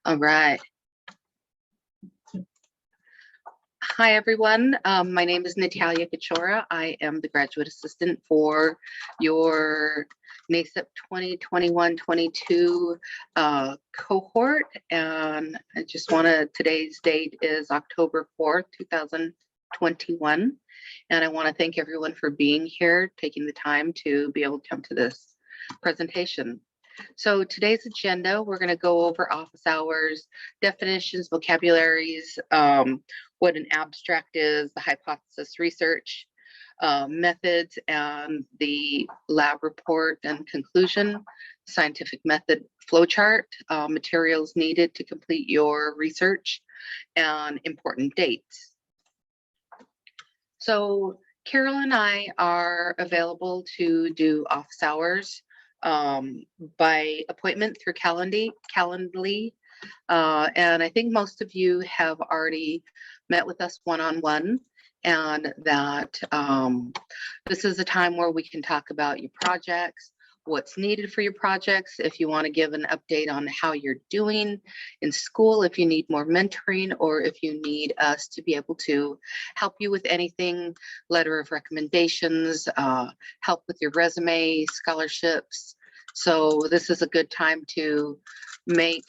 All right. Hi, everyone. My name is Natalia Cachora. I am the graduate assistant for your NASEP 2021-22 cohort. And I just today's date is October 4th, 2021. And I want to thank everyone for being here, taking the time to be able to come to this presentation. So today's agenda, we're going to go over office hours, definitions, vocabularies, what an abstract is, the hypothesis research methods, and the lab report and conclusion, scientific method flowchart, materials needed to complete your research, and important dates. So Carol and I are available to do office hours by appointment through Calendly. And I think most of you have already met with us one-on-one, and that this is a time where we can talk about your projects, what's needed for your projects, if you want to give an update on how you're doing in school, if you need more mentoring, or if you need us to be able to help you with anything, letter of recommendations, help with your resume, scholarships. So this is a good time to make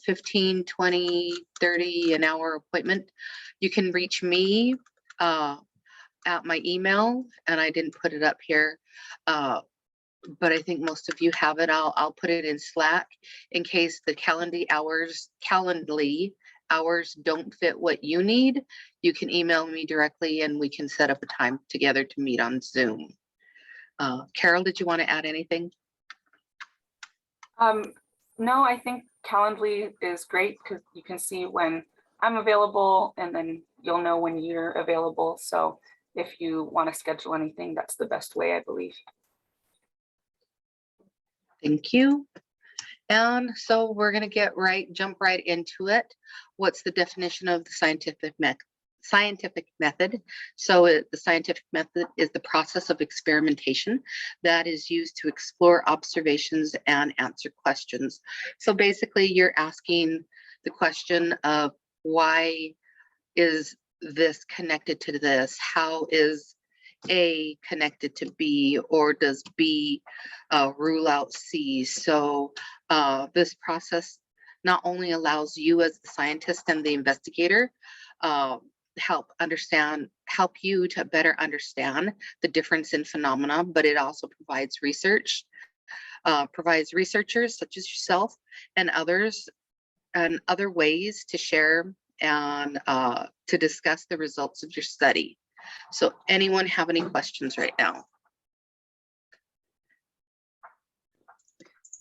15, 20, 30 an hour appointment. You can reach me at my email, and I didn't put it up here, but I think most of you have it. I'll put it in Slack in case the Calendly hours don't fit what you need. You can email me directly and we can set up a time together to meet on Zoom. Carol, did you want to add anything? No, I think Calendly is great because you can see when I'm available and then you'll know when you're available. So if you want to schedule anything, that's the best way, I believe. Thank you. And so we're going to jump right into it. What's the definition of the scientific method? So the scientific method is the process of experimentation that is used to explore observations and answer questions. So basically you're asking the question of why is this connected to this? How is A connected to B, or does B rule out C? So this process not only allows you as the scientist and the investigator help you to better understand the difference in phenomena, but it also provides researchers such as yourself and others and other ways to share and to discuss the results of your study. So anyone have any questions right now?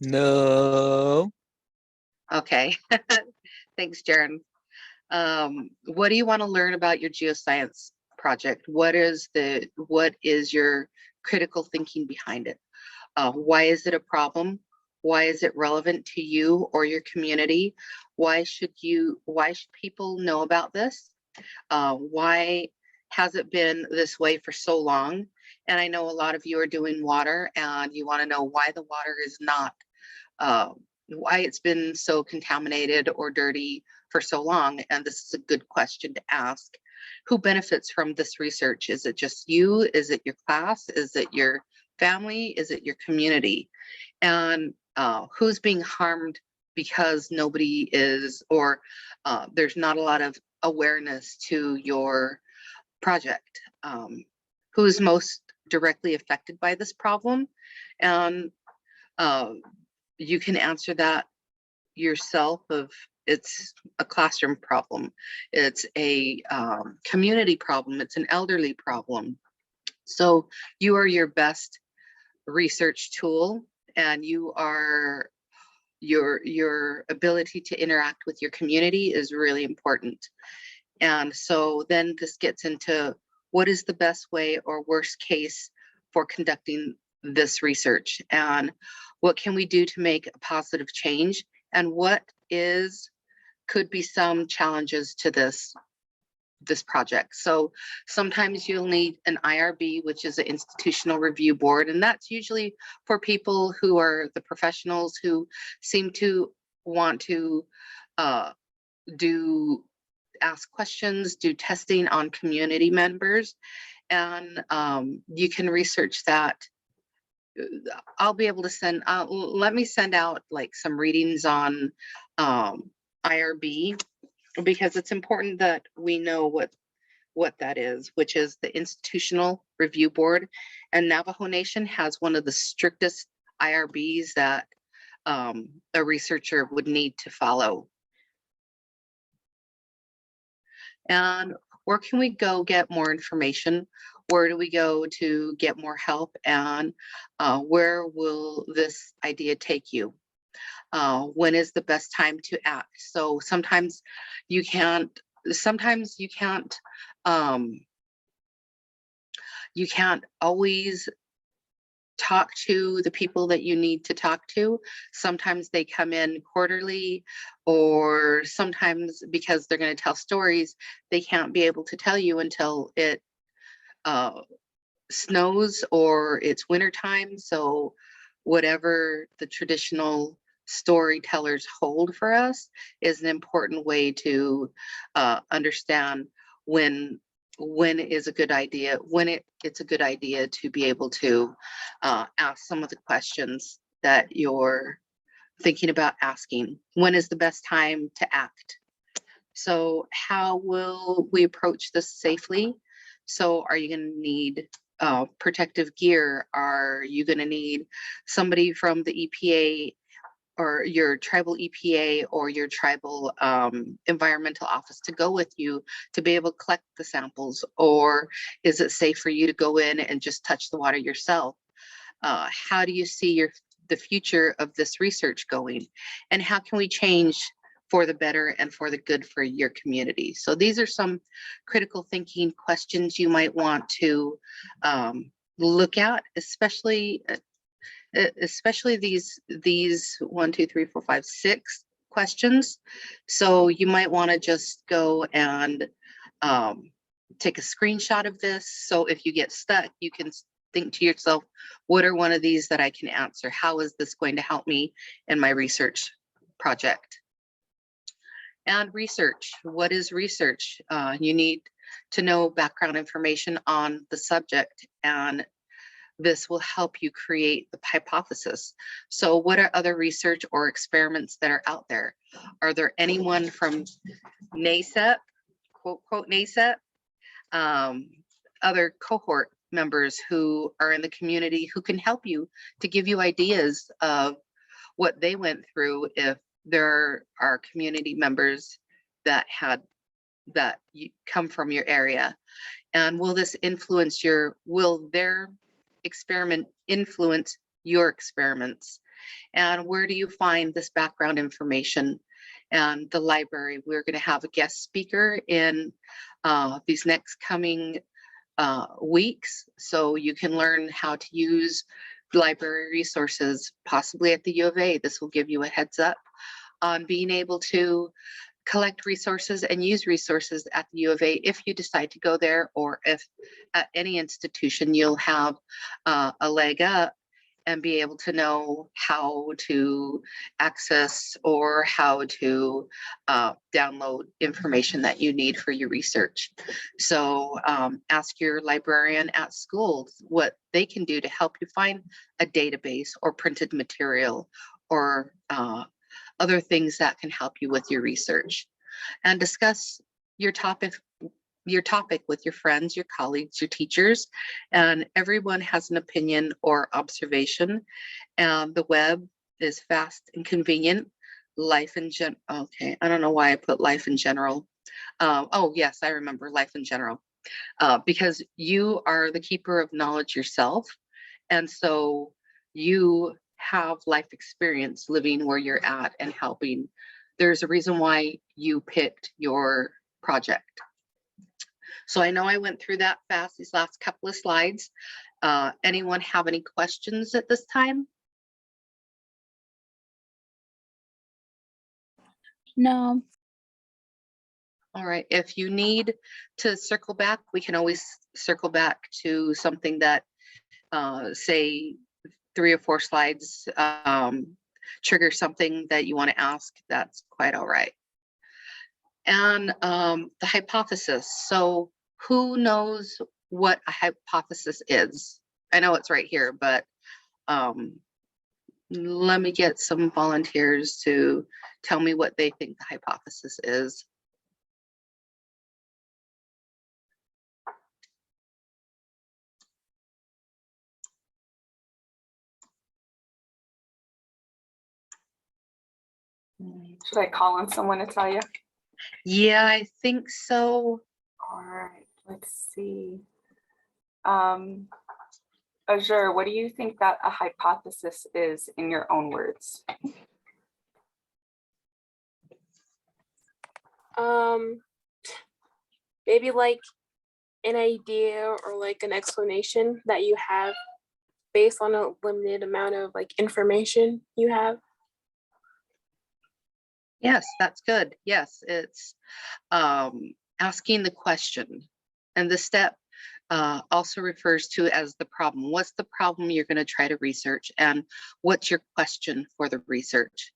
No. Okay. Thanks, Jaren. What do you want to learn about your geoscience project? What is your critical thinking behind it? Why is it a problem? Why is it relevant to you or your community? Why should people know about this? Why has it been this way for so long? And I know a lot of you are doing water and you want to know why the water is not, why it's been so contaminated or dirty for so long. And this is a good question to ask. Who benefits from this research? Is it just you? Is it your class? Is it your family? Is it your community? And who's being harmed because nobody is, or there's not a lot of awareness to your project? Who's most directly affected by this problem? And you can answer that yourself. It's a classroom problem, it's a community problem, it's an elderly problem. So you are your best research tool, and your ability to interact with your community is really important. And so then this gets into what is the best way or worst case for conducting this research, and what can we do to make a positive change, and what could be some challenges to this project. So sometimes you'll need an IRB, which is an institutional review board, and that's usually for people who are the professionals who seem to want to ask questions, do testing on community members, and you can research that. I'll be able to send, let me send out like some readings on IRB, because it's important that we know what that is, which is the Institutional Review Board. And Navajo Nation has one of the strictest IRBs that a researcher would need to follow. And where can we go get more information? Where do we go to get more help? And where will this idea take you? When is the best time to act? So sometimes you can't always talk to the people that you need to talk to. Sometimes they come in quarterly, or sometimes because they're going to tell stories, they can't be able to tell you until it snows or it's wintertime. So whatever the traditional storytellers hold for us is an important way to understand when is a good idea, when it's a good idea to be able to ask some of the questions that you're thinking about asking. When is the best time to act? So how will we approach this safely? So are you going to need protective gear? Are you going to need somebody from the EPA or your tribal EPA or your tribal environmental office to go with you to be able to collect the samples? Or is it safe for you to go in and just touch the water yourself? How do you see the future of this research going? And how can we change for the better and for the good for your community? So these are some critical thinking questions you might want to look at, especially these 1, 2, 3, 4, 5, 6 questions. So you might want to just go and take a screenshot of this. So if you get stuck, you can think to yourself, what are one of these that I can answer? How is this going to help me in my research project? And research. What is research? You need to know background information on the subject, and this will help you create the hypothesis. So what are other research or experiments that are out there? Are there anyone from NASEP, quote, quote, NASEP, other cohort members who are in the community who can help you to give you ideas of what they went through if there are community members that come from your area? And will their experiment influence your experiments? And where do you find this background information? And the library, we're going to have a guest speaker in these next coming weeks, so you can learn how to use library resources, possibly at the U of A. This will give you a heads up on being able to collect resources and use resources at the U of A if you decide to go there, or if at any institution, you'll have a leg up and be able to know how to access or how to download information that you need for your research. So ask your librarian at school what they can do to help you find a database or printed material or other things that can help you with your research. And discuss your topic with your friends, your colleagues, your teachers, and everyone has an opinion or observation. And the web is fast and convenient. Okay, I don't know why I put life in general. Oh yes, I remember life in general. Because you are the keeper of knowledge yourself. And so you have life experience living where you're at and helping. There's a reason why you picked your project. So I know I went through that fast, these last couple of slides. Anyone have any questions at this time? No. All right, if you need to circle back, we can always circle back to something that, say, 3 or 4 slides trigger something that you want to ask. That's quite all right. And the hypothesis. So who knows what a hypothesis is? I know it's right here, but let me get some volunteers to tell me what they think the hypothesis is. Should I call on someone, Natalia? Yeah, I think so. All right, let's see. Azure, what do you think that a hypothesis is in your own words? Maybe like an idea or like an explanation that you have based on a limited amount of like information you have. Yes, that's good. Yes, it's asking the question. And the step also refers to as the problem. What's the problem you're going to try to research, and what's your question for the research?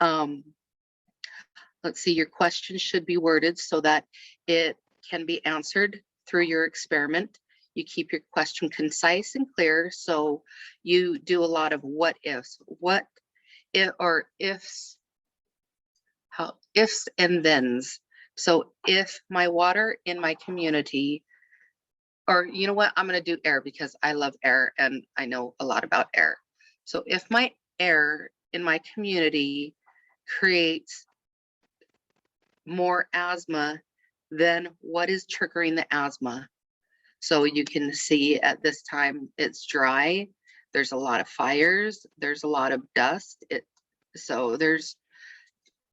Let's see, your question should be worded so that it can be answered through your experiment. You keep your question concise and clear, so you do a lot of what ifs, what if, or ifs, how ifs and thens. So if my water in my community, or you know what, I'm going to do air because I love air and I know a lot about air. So if my air in my community creates more asthma, then what is triggering the asthma? So you can see at this time it's dry. There's a lot of fires. There's a lot of dust. So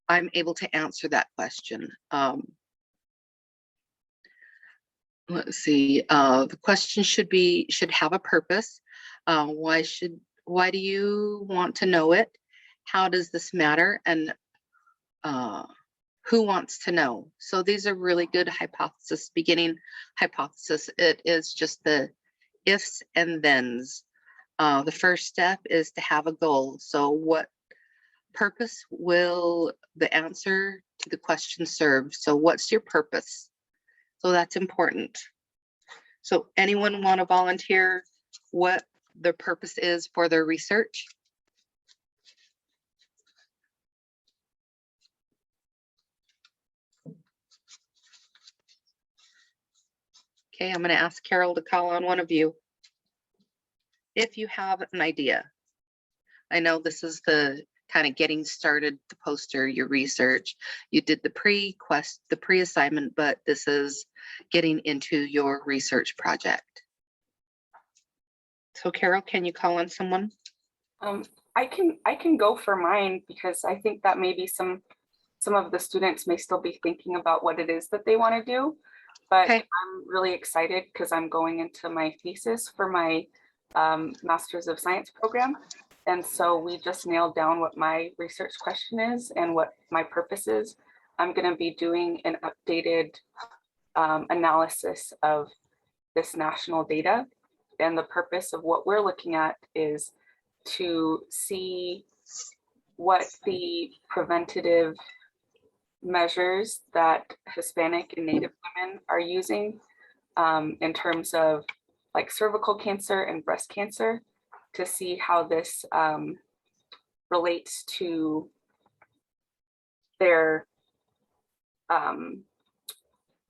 I'm able to answer that question. Let's see. The question should have a purpose. Why do you want to know it? How does this matter? And who wants to know? So these are really good hypothesis, beginning hypothesis. It is just the ifs and thens. The first step is to have a goal. So what purpose will the answer to the question serve? So what's your purpose? So that's important. So anyone want to volunteer what their purpose is for their research? Okay, I'm going to ask Carol to call on one of you if you have an idea. I know this is the kind of getting started, the poster, your research. You did the pre-assignment, but this is getting into your research project. So Carol, can you call on someone? I can go for mine because I think that maybe some of the students may still be thinking about what it is that they want to do. But Okay. I'm really excited because I'm going into my thesis for my Master's of Science program. And so we just nailed down what my research question is and what my purpose is. I'm going to be doing an updated analysis of this national data. And the purpose of what we're looking at is to see what the preventative measures that Hispanic and Native women are using in terms of like cervical cancer and breast cancer, to see how this relates to their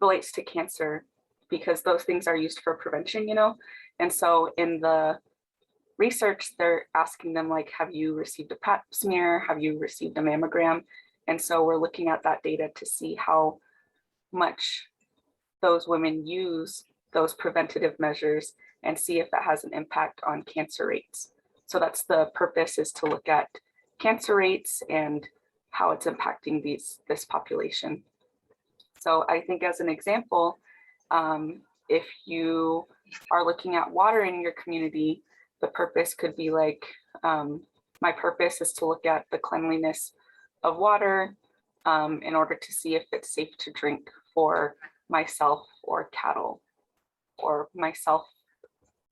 relates to cancer, because those things are used for prevention, you know. And so in the research, they're asking them like, have you received a pap smear? Have you received a mammogram? And so we're looking at that data to see how much those women use those preventative measures and see if that has an impact on cancer rates. So that's the purpose, is to look at cancer rates and how it's impacting this population. So I think as an example, if you are looking at water in your community, the purpose could be like, my purpose is to look at the cleanliness of water in order to see if it's safe to drink for myself or cattle, or myself,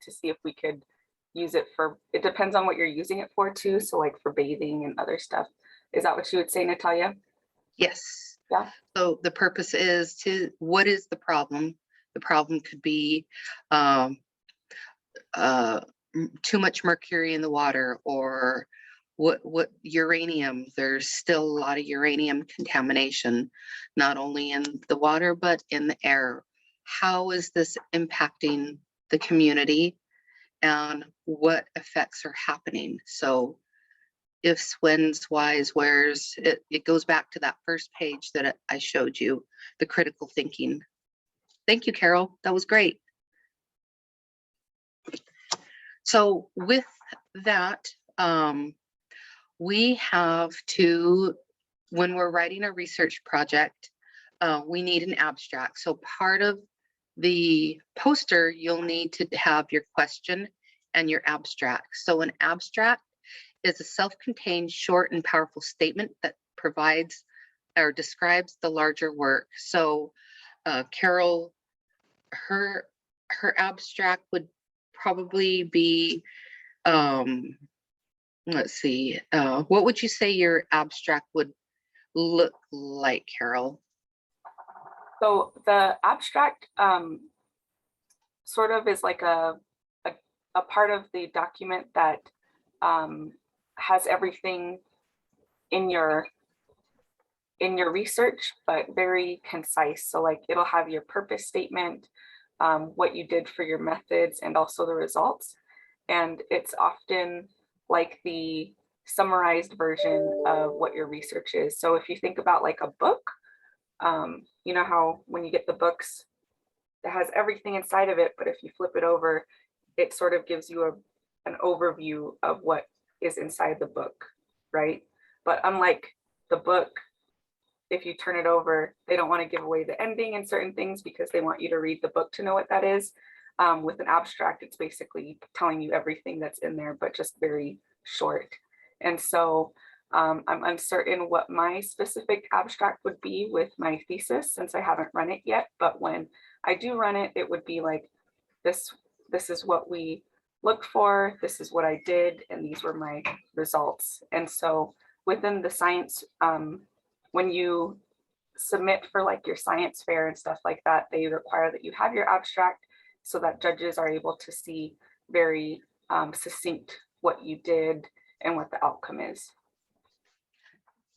to see if we could use it for, it depends on what you're using it for too. So like for bathing and other stuff. Is that what you would say, Natalia? Yes. Yeah. So the purpose is what is the problem? The problem could be too much mercury in the water, or what uranium. There's still a lot of uranium contamination, not only in the water, but in the air. How is this impacting the community, and what effects are happening? So ifs, whens, whys, wheres, it goes back to that first page that I showed you, the critical thinking. Thank you, Carol. That was great. So with that, we have to, when we're writing a research project, we need an abstract. So part of the poster, you'll need to have your question and your abstract. So an abstract is a self-contained, short and powerful statement that provides or describes the larger work. So Carol, her abstract would probably be, let's see, what would you say your abstract would look like, Carol? So the abstract sort of is like a part of the document that has everything in your research, but very concise. So like it'll have your purpose statement, what you did for your methods, and also the results. And it's often like the summarized version of what your research is. So if you think about like a book, you know how when you get the books, it has everything inside of it, but if you flip it over, it sort of gives you an overview of what is inside the book, right? But unlike the book, if you turn it over, they don't want to give away the ending and certain things because they want you to read the book to know what that is. With an abstract, it's basically telling you everything that's in there, but just very short. And so I'm uncertain what my specific abstract would be with my thesis since I haven't run it yet. But when I do run it, it would be like this is what we looked for, this is what I did, and these were my results. And so within the science, when you submit for like your science fair and stuff like that, they require that you have your abstract so that judges are able to see very succinct what you did and what the outcome is.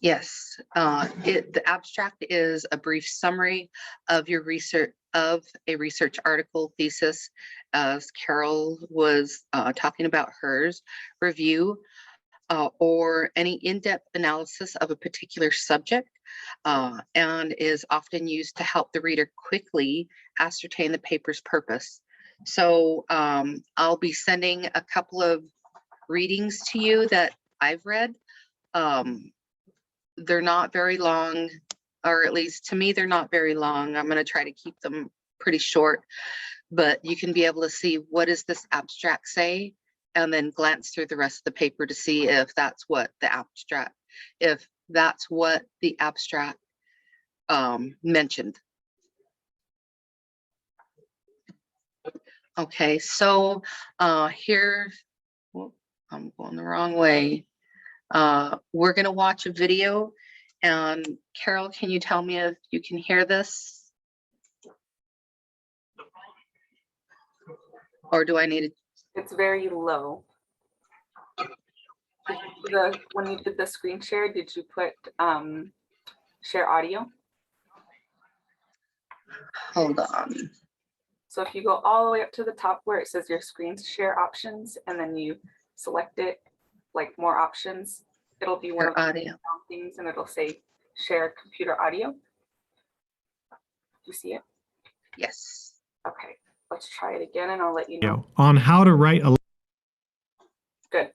Yes, the abstract is a brief summary of your research, of a research article, thesis, as Carol was talking about hers, review, or any in-depth analysis of a particular subject, and is often used to help the reader quickly ascertain the paper's purpose. So I'll be sending a couple of readings to you that I've read. They're not very long, or at least to me, they're not very long. I'm going to try to keep them pretty short, but you can be able to see what does this abstract say, and then glance through the rest of the paper to see if that's what the abstract, mentioned. Okay, so here, I'm going the wrong way. We're going to watch a video, and Carol, can you tell me if you can hear this? Or do I need to? It's very low. When you did the screen share, did you put share audio? Hold on. So if you go all the way up to the top where it says your screen share options, and then you select it, like more options, it'll be one of the Audio things, and it'll say share computer audio. Do you see it? Yes. Okay, let's try it again, and I'll let you know. On how to write a Good.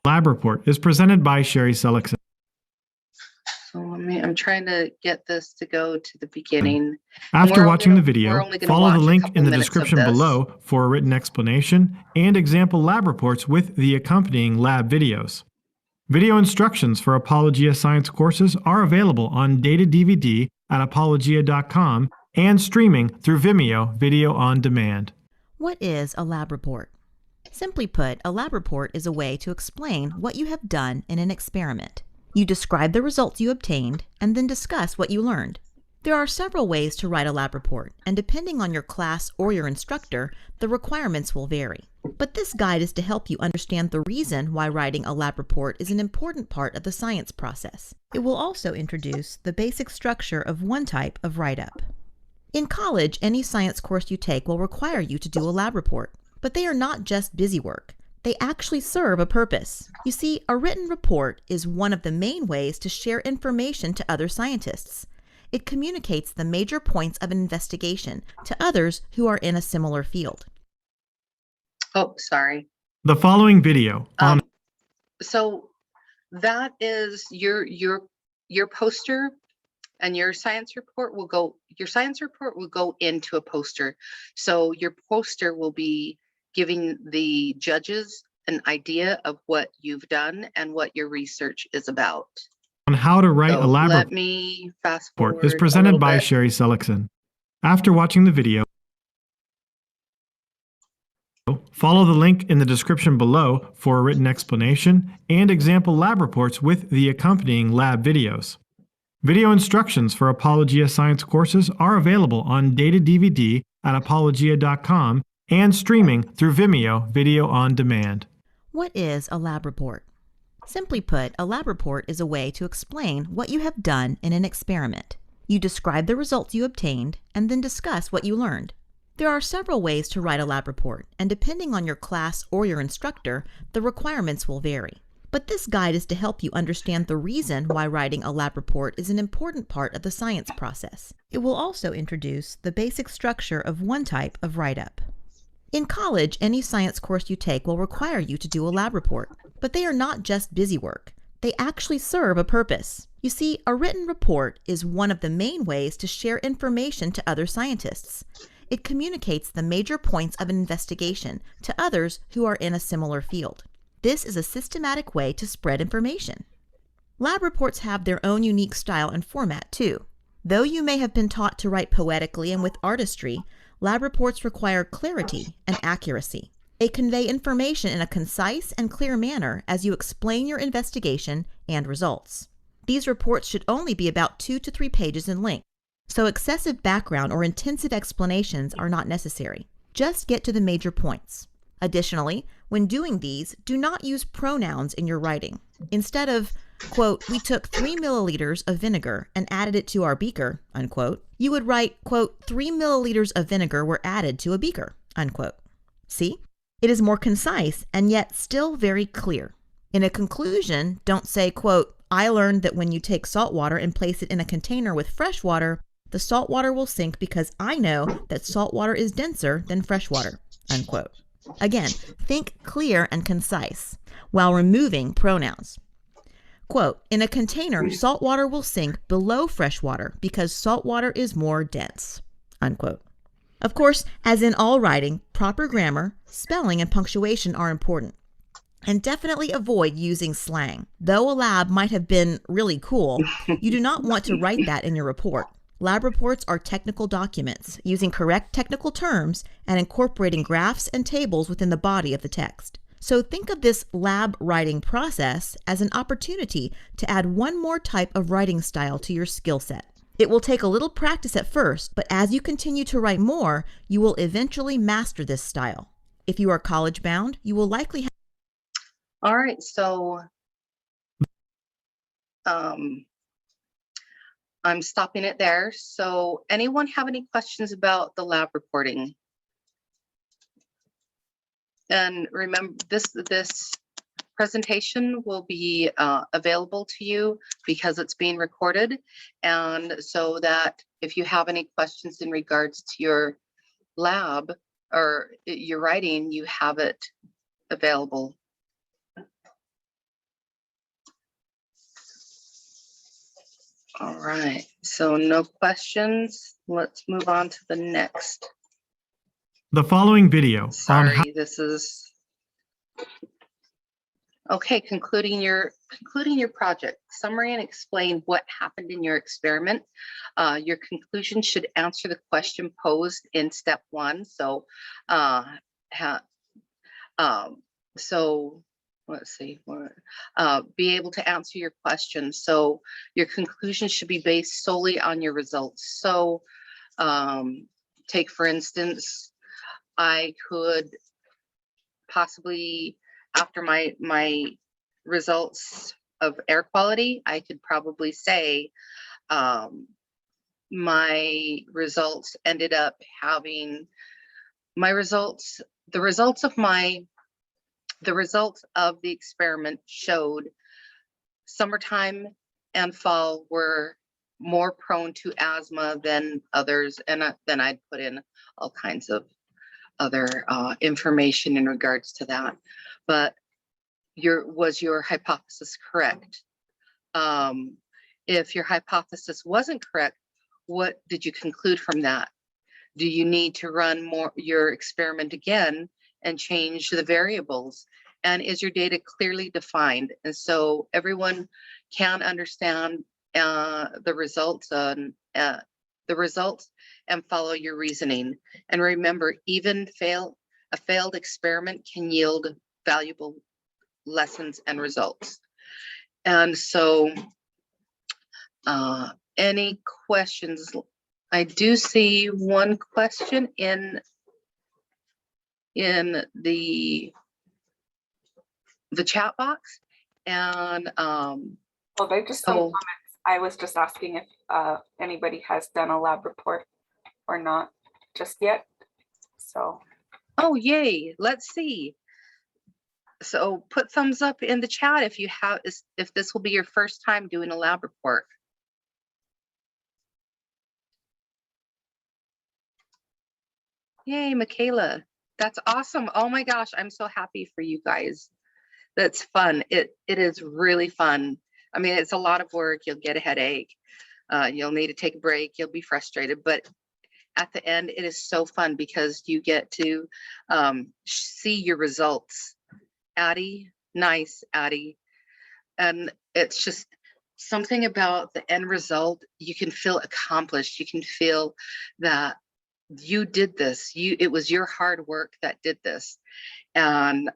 lab report is presented by Sherry Seligson. So I'm trying to get this to go to the beginning. After watching the we're video, only gonna follow the watch a link couple in the minutes of description this. below for a written explanation and example lab reports with the accompanying lab videos. Video instructions for Apologia Science courses are available on data DVD at apologia.com and streaming through Vimeo Video on Demand. What is a lab report? Simply put, a lab report is a way to explain what you have done in an experiment. You describe the results you obtained and then discuss what you learned. There are several ways to write a lab report, and depending on your class or your instructor, the requirements will vary. But this guide is to help you understand the reason why writing a lab report is an important part of the science process. It will also introduce the basic structure of one type of write-up. In college, any science course you take will require you to do a lab report, but they are not just busy work. They actually serve a purpose. You see, a written report is one of the main ways to share information to other scientists. It communicates the major points of an investigation to others who are in a similar field. Oh, sorry. The following video on So that is your poster, and your science report will go into a poster. So your poster will be giving the judges an idea of what you've done and what your research is about. how to write a So lab let me fast report forward is a presented little by bit. Sherry Seligson. After watching the video, follow the link in the description below for a written explanation and example lab reports with the accompanying lab videos. Video instructions for Apologia Science courses are available on data DVD at apologia.com and streaming through Vimeo Video on Demand. What is a lab report? Simply put, a lab report is a way to explain what you have done in an experiment. You describe the results you obtained and then discuss what you learned. There are several ways to write a lab report, and depending on your class or your instructor, the requirements will vary. But this guide is to help you understand the reason why writing a lab report is an important part of the science process. It will also introduce the basic structure of one type of write-up. In college, any science course you take will require you to do a lab report, but they are not just busy work. They actually serve a purpose. You see, a written report is one of the main ways to share information to other scientists. It communicates the major points of an investigation to others who are in a similar field. This is a systematic way to spread information. Lab reports have their own unique style and format too. Though you may have been taught to write poetically and with artistry, lab reports require clarity and accuracy. They convey information in a concise and clear manner as you explain your investigation and results. These reports should only be about 2 to 3 pages in length, so excessive background or intensive explanations are not necessary. Just get to the major points. Additionally, when doing these, do not use pronouns in your writing. Instead of, quote, "we took 3 milliliters of vinegar and added it to our beaker," unquote, you would write, quote, 3 milliliters of vinegar were added to a beaker, unquote. See? It is more concise and yet still very clear. In a conclusion, don't say, quote, "I learned that when you take salt water and place it in a container with fresh water, the salt water will sink because I know that salt water is denser than fresh water," unquote. Again, think clear and concise while removing pronouns. Quote, "In a container, salt water will sink below fresh water because salt water is more dense," unquote. Of course, as in all writing, proper grammar, spelling, and punctuation are important. And definitely avoid using slang. Though a lab might have been really cool, you do not want to write that in your report. Lab reports are technical documents using correct technical terms and incorporating graphs and tables within the body of the text. So think of this lab writing process as an opportunity to add one more type of writing style to your skill set. It will take a little practice at first, but as you continue to write more, you will eventually master this style. If you are college bound, you will likely have. All right, so I'm stopping it there. So anyone have any questions about the lab reporting? And remember, this presentation will be available to you because it's being recorded. And so that if you have any questions in regards to your lab or your writing, you have it available. All right, so no questions. Let's move on to the next. The following video on Sorry, this is okay. Concluding your project. Summary and explain what happened in your experiment. Your conclusion should answer the question posed in step 1. So, so let's see, be able to answer your questions. So your conclusion should be based solely on your results. So take, for instance, I could possibly, after my results of air quality, I could probably say my results ended up having the results of the experiment showed summertime and fall were more prone to asthma than others, and then I'd put in all kinds of other information in regards to that. But was your hypothesis correct? If your hypothesis wasn't correct, what did you conclude from that? Do you need to run your experiment again and change the variables? And is your data clearly defined? And so everyone can understand the results and follow your reasoning. And remember, even a failed experiment can yield valuable lessons and results. And so any questions? I do see one question in the chat box, and Well, they just some comments. I was just asking if anybody has done a lab report or not just yet. So. Oh, yay! Let's see. So put thumbs up in the chat if this will be your first time doing a lab report. Yay, Michaela. That's awesome. Oh my gosh, I'm so happy for you guys. That's fun. It is really fun. I mean, it's a lot of work. You'll get a headache. You'll need to take a break. You'll be frustrated, but at the end, it is so fun because you get to see your results. Addie, nice, Addie. And it's just something about the end result. You can feel accomplished. You can feel that you did this. It was your hard work that did this. And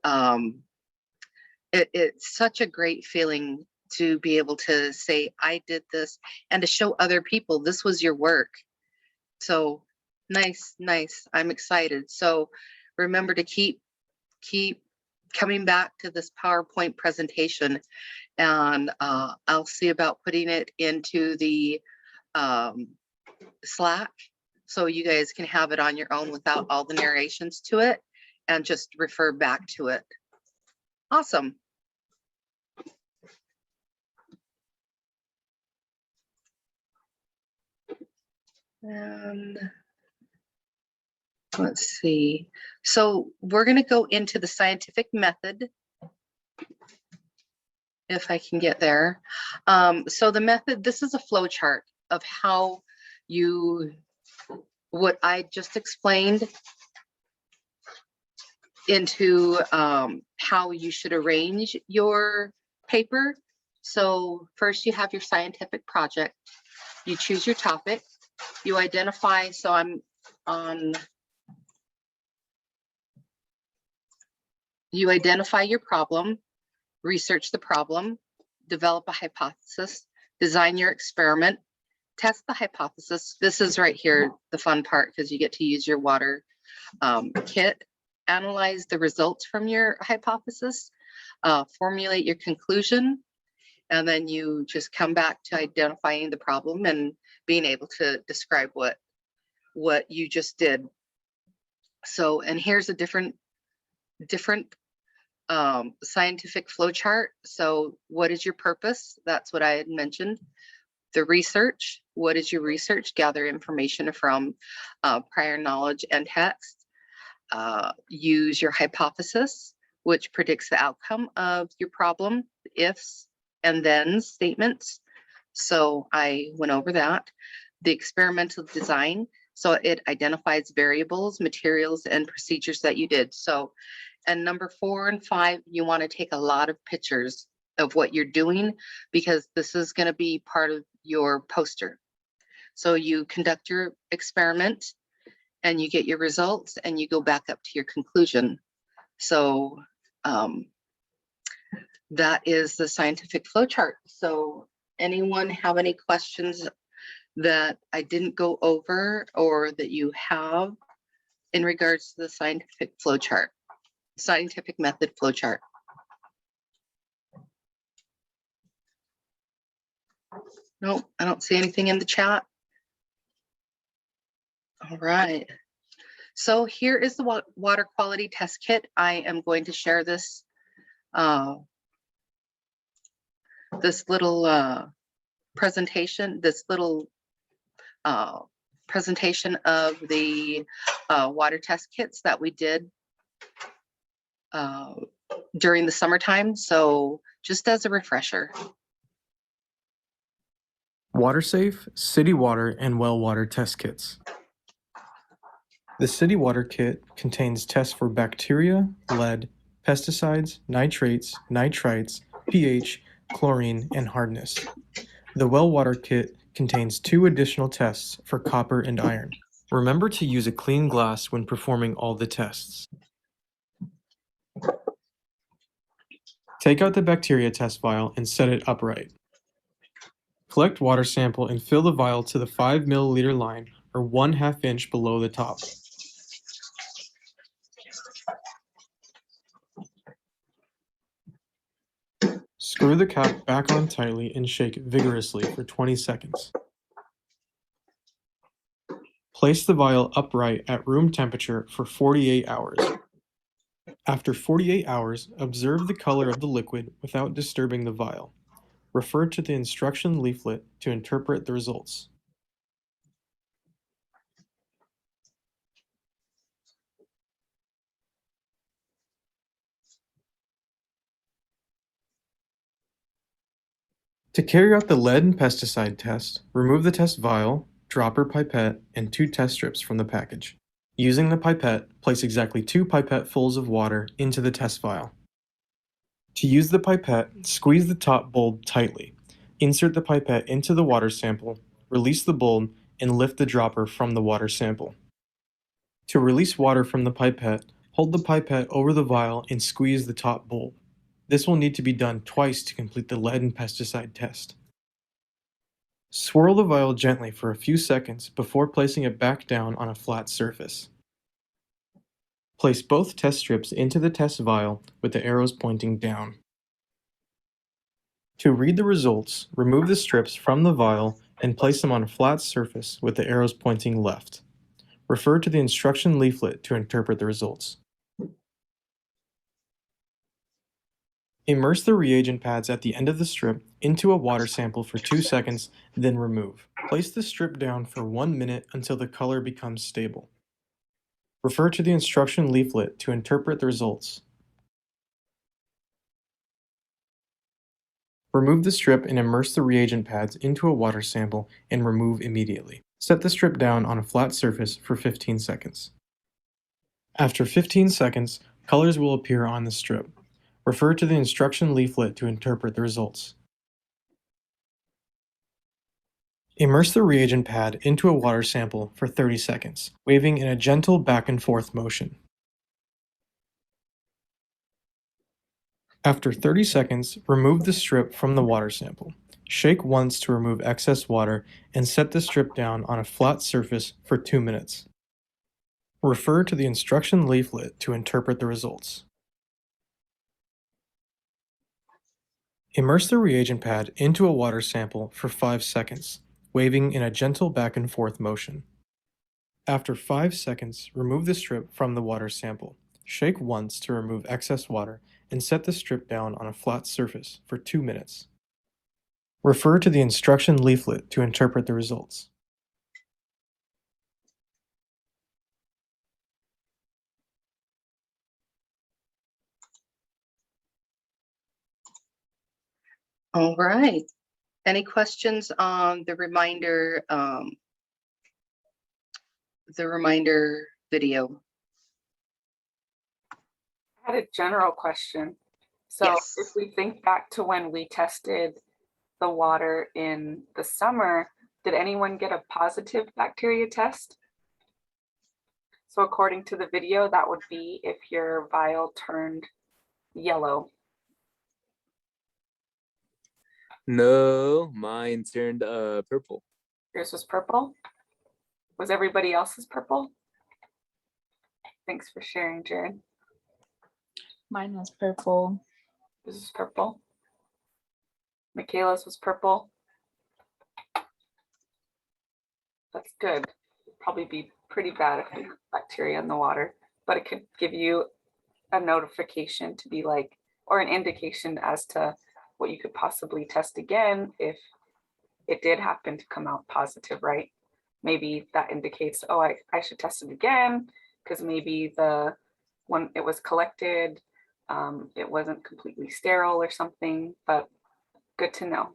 it's such a great feeling to be able to say, I did this, and to show other people this was your work. So nice. I'm excited. So remember to keep coming back to this PowerPoint presentation, and I'll see about putting it into the Slack, so you guys can have it on your own without all the narrations to it, and just refer back to it. Awesome. And let's see. So we're going to go into the scientific method, if I can get there. So the method, this is a flow chart of how what I just explained into how you should arrange your paper. So first you have your scientific project. You choose your topic. You identify, so I'm on, you identify your problem, research the problem, develop a hypothesis, design your experiment, test the hypothesis. This is right here, the fun part, because you get to use your water kit. Analyze the results from your hypothesis, formulate your conclusion, and then you just come back to identifying the problem and being able to describe what you just did. So, and here's a different scientific flow chart. So what is your purpose? That's what I had mentioned. The research, what is your research? Gather information from prior knowledge and text. Use your hypothesis, which predicts the outcome of your problem, ifs and then statements. So I went over that. The experimental design, so it identifies variables, materials, and procedures that you did. So, and number 4 and 5, you want to take a lot of pictures of what you're doing, because this is going to be part of your poster. So you conduct your experiment and you get your results and you go back up to your conclusion. So that is the scientific flow chart. So anyone have any questions that I didn't go over or that you have in regards to the scientific flow chart, scientific method flow chart? No, I don't see anything in the chat. All right. So here is the water quality test kit. I am going to share this this little presentation, presentation of the water test kits that we did during the summertime. So just as a refresher. Water Safe, City Water, and Well Water Test Kits. The City Water Kit contains tests for bacteria, lead, pesticides, nitrates, nitrites, pH, chlorine, and hardness. The Well Water Kit contains 2 additional tests for copper and iron. Remember to use a clean glass when performing all the tests. Take out the bacteria test vial and set it upright. Collect water sample and fill the vial to the 5 milliliter line or 1/2 inch below the top. Screw the cap back on tightly and shake vigorously for 20 seconds. Place the vial upright at room temperature for 48 hours. After 48 hours, observe the color of the liquid without disturbing the vial. Refer to the instruction leaflet to interpret the results. To carry out the lead and pesticide test, remove the test vial, dropper pipette, and 2 test strips from the package. Using the pipette, place exactly 2 pipettefuls of water into the test vial. To use the pipette, squeeze the top bulb tightly. Insert the pipette into the water sample, release the bulb, and lift the dropper from the water sample. To release water from the pipette, hold the pipette over the vial and squeeze the top bulb. This will need to be done twice to complete the lead and pesticide test. Swirl the vial gently for a few seconds before placing it back down on a flat surface. Place both test strips into the test vial with the arrows pointing down. To read the results, remove the strips from the vial and place them on a flat surface with the arrows pointing left. Refer to the instruction leaflet to interpret the results. Immerse the reagent pads at the end of the strip into a water sample for 2 seconds, then remove. Place the strip down for 1 minute until the color becomes stable. Refer to the instruction leaflet to interpret the results. Remove the strip and immerse the reagent pads into a water sample and remove immediately. Set the strip down on a flat surface for 15 seconds. After 15 seconds, colors will appear on the strip. Refer to the instruction leaflet to interpret the results. Immerse the reagent pad into a water sample for 30 seconds, waving in a gentle back and forth motion. After 30 seconds, remove the strip from the water sample. Shake once to remove excess water and set the strip down on a flat surface for 2 minutes. Refer to the instruction leaflet to interpret the results. Immerse the reagent pad into a water sample for 5 seconds, waving in a gentle back and forth motion. After 5 seconds, remove the strip from the water sample. Shake once to remove excess water and set the strip down on a flat surface for 2 minutes. Refer to the instruction leaflet to interpret the results. All right. Any questions on the reminder video? I had a general question. So Yes. if we think back to when we tested the water in the summer, did anyone get a positive bacteria test? So according to the video, that would be if your vial turned yellow. No, mine turned purple. Yours was purple. Was everybody else's purple? Thanks for sharing, Jared. Mine was purple. This is purple. Michaela's was purple. That's good. It'd probably be pretty bad if we had bacteria in the water, but it could give you a notification to be like, or an indication as to what you could possibly test again if it did happen to come out positive, right? Maybe that indicates, oh, I should test it again, because maybe when it was collected, it wasn't completely sterile or something, but good to know.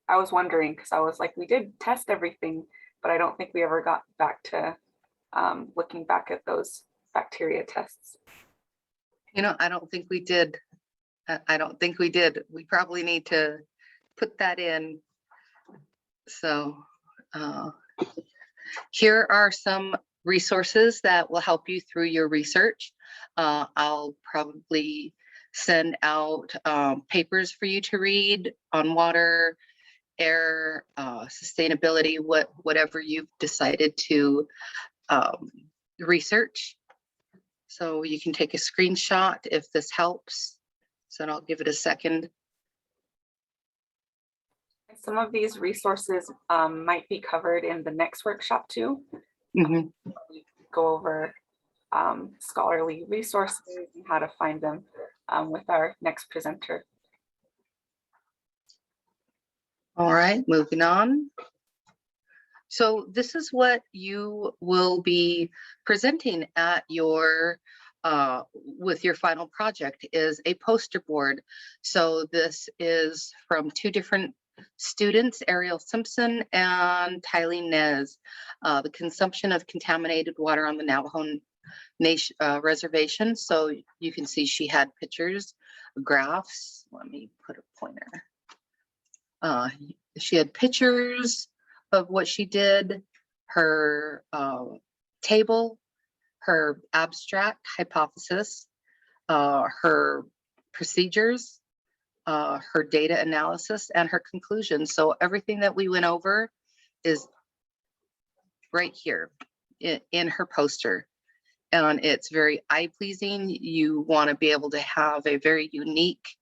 I was wondering, because I was like, we did test everything, but I don't think we ever got back to looking back at those bacteria tests. You know, I don't think we did. I don't think we did. We probably need to put that in. So here are some resources that will help you through your research. I'll probably send out papers for you to read on water, air, sustainability, whatever you've decided to research. So you can take a screenshot if this helps. So I'll give it a second. Some of these resources might be covered in the next workshop too. Mhm. We go over scholarly resources and how to find them with our next presenter. All right, moving on. So this is what you will be presenting at your with your final project is a poster board. So this is from two different students, Ariel Simpson and Tylee Nez. The consumption of contaminated water on the Navajo Nation reservation. So you can see she had pictures, graphs. Let me put a pointer. She had pictures of what she did, her table, her abstract hypothesis, her procedures, her data analysis, and her conclusions. So everything that we went over is right here in her poster. And it's very eye-pleasing. You want to be able to have a very unique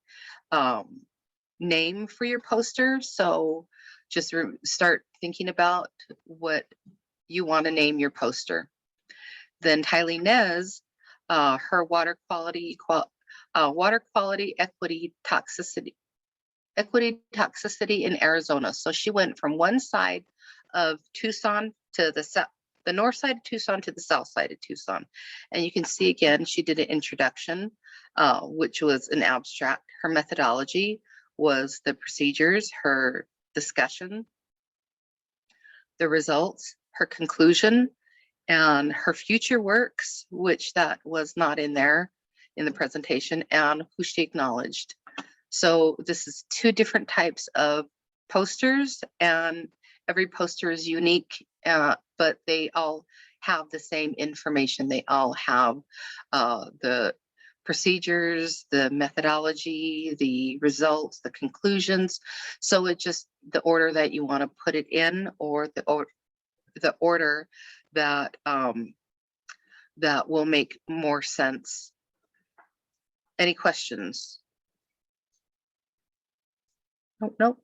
name for your poster. So just start thinking about what you want to name your poster. Then Tylee Nez, her water quality equity toxicity in Arizona. So she went from one side of Tucson to the north side of Tucson to the south side of Tucson. And you can see again, she did an introduction, which was an abstract. Her methodology was the procedures, her discussion, the results, her conclusion, and her future works, which that was not in there in the presentation, and who she acknowledged. So this is two different types of posters, and every poster is unique, but they all have the same information. They all have the procedures, the methodology, the results, the conclusions. So it's just the order that you want to put it in, or the order that that will make more sense. Any questions? Nope.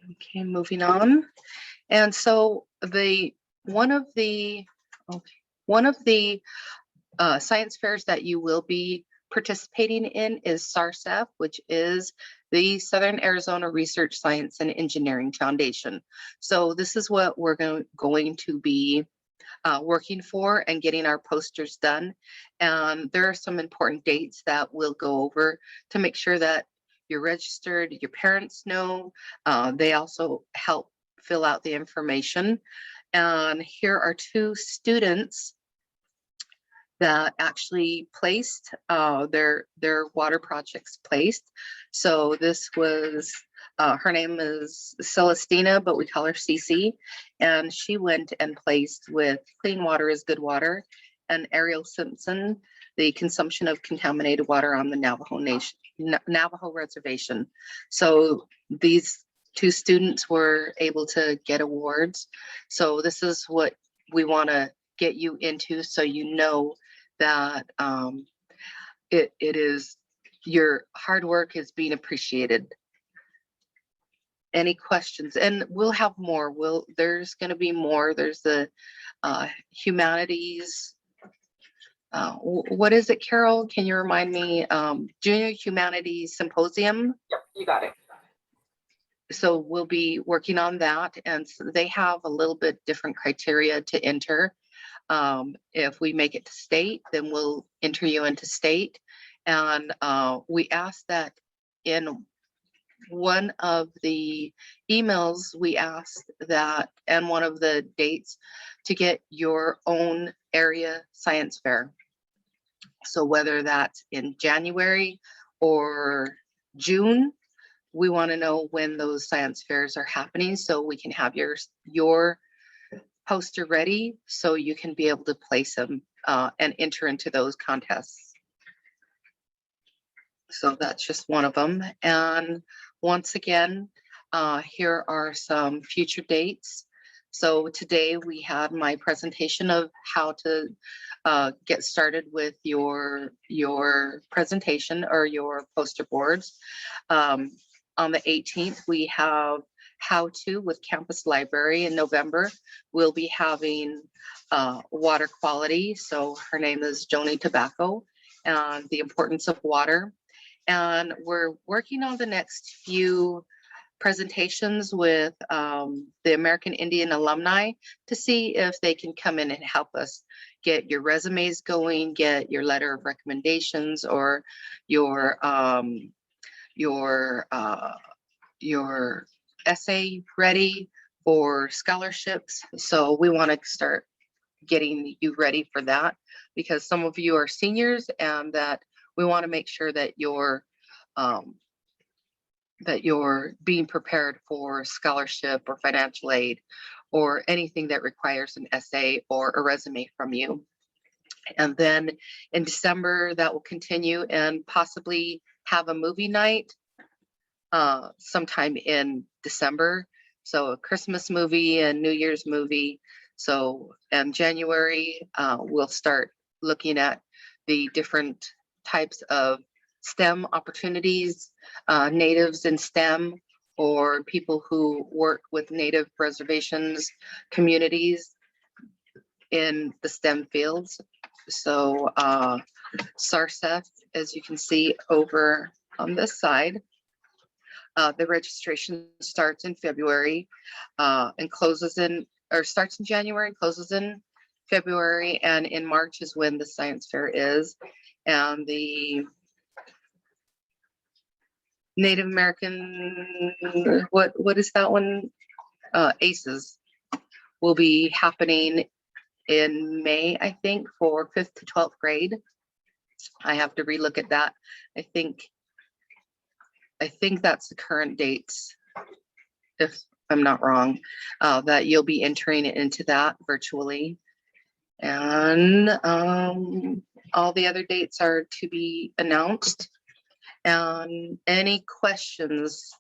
Okay, moving on. And so one of the science fairs that you will be participating in is SARSEF, which is the Southern Arizona Research Science and Engineering Foundation. So this is what we're going to be working for and getting our posters done. And there are some important dates that we'll go over to make sure that you're registered, your parents know. They also help fill out the information. And here are two students that actually placed their water projects placed. So this was, her name is Celestina, but we call her Cece. And she went and placed with Clean Water is Good Water, and Ariel Simpson, the consumption of contaminated water on the Navajo Reservation. So these 2 students were able to get awards. So this is what we want to get you into, so you know that it is, your hard work is being appreciated. Any questions? And we'll have more. There's going to be more. There's the humanities. What is it, Carol? Can you remind me? Junior Humanities Symposium. Yep, you got it. So we'll be working on that, and so they have a little bit different criteria to enter. If we make it to state, then we'll enter you into state. And we ask that in one of the emails, we asked that, and one of the dates, to get your own area science fair. So whether that's in January or June, we want to know when those science fairs are happening, so we can have your poster ready, so you can be able to place them and enter into those contests. So that's just one of them. And once again, here are some future dates. So today we had my presentation of how to get started with your presentation or your poster boards. On the 18th, we have how to with Campus Library. In November, we'll be having water quality. So her name is Joni Tobacco, and the importance of water. And we're working on the next few presentations with the American Indian alumni to see if they can come in and help us get your resumes going, get your letter of recommendations, or your essay ready for scholarships. So we want to start getting you ready for that, because some of you are seniors, and that we want to make sure that you're being prepared for scholarship or financial aid or anything that requires an essay or a resume from you. And then in December, that will continue and possibly have a movie night sometime in December. So a Christmas movie and New Year's movie. So in January, we'll start looking at the different types of STEM opportunities, natives in STEM, or people who work with native reservations, communities in the STEM fields. So SARSEF, as you can see over on this side, the registration starts in February and closes in, or starts in January and closes in February, and in March is when the science fair is. And the Native American, what is that one? ACES will be happening in May, I think, for 5th to 12th grade. I have to relook at that. I think that's the current dates, if I'm not wrong, that you'll be entering it into that virtually. And all the other dates are to be announced. And any questions?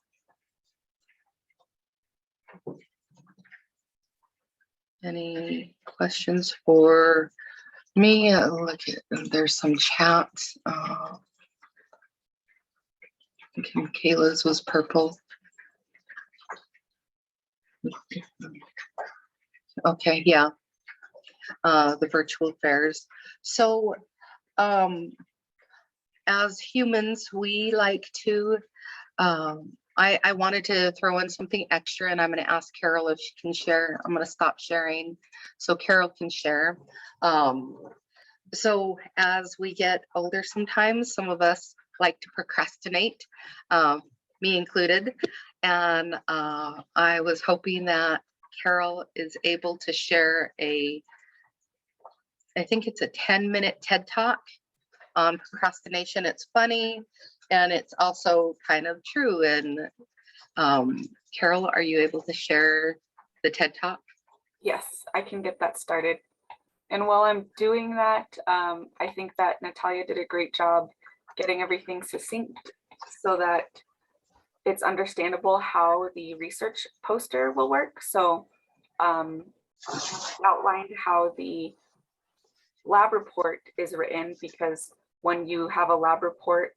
Any questions for me? Look at, there's some chats. Kayla's was purple. Okay, yeah. The virtual fairs. So as humans, we like to, I wanted to throw in something extra, and I'm going to ask Carol if she can share. I'm going to stop sharing so Carol can share. So as we get older, sometimes some of us like to procrastinate, me included. And I was hoping that Carol is able to share I think it's a 10-minute TED Talk on procrastination. It's funny, and it's also kind of true. And Carol, are you able to share the TED Talk? Yes, I can get that started. And while I'm doing that, I think that Natalia did a great job getting everything succinct so that it's understandable how the research poster will work. So outlined how the lab report is written, because when you have a lab report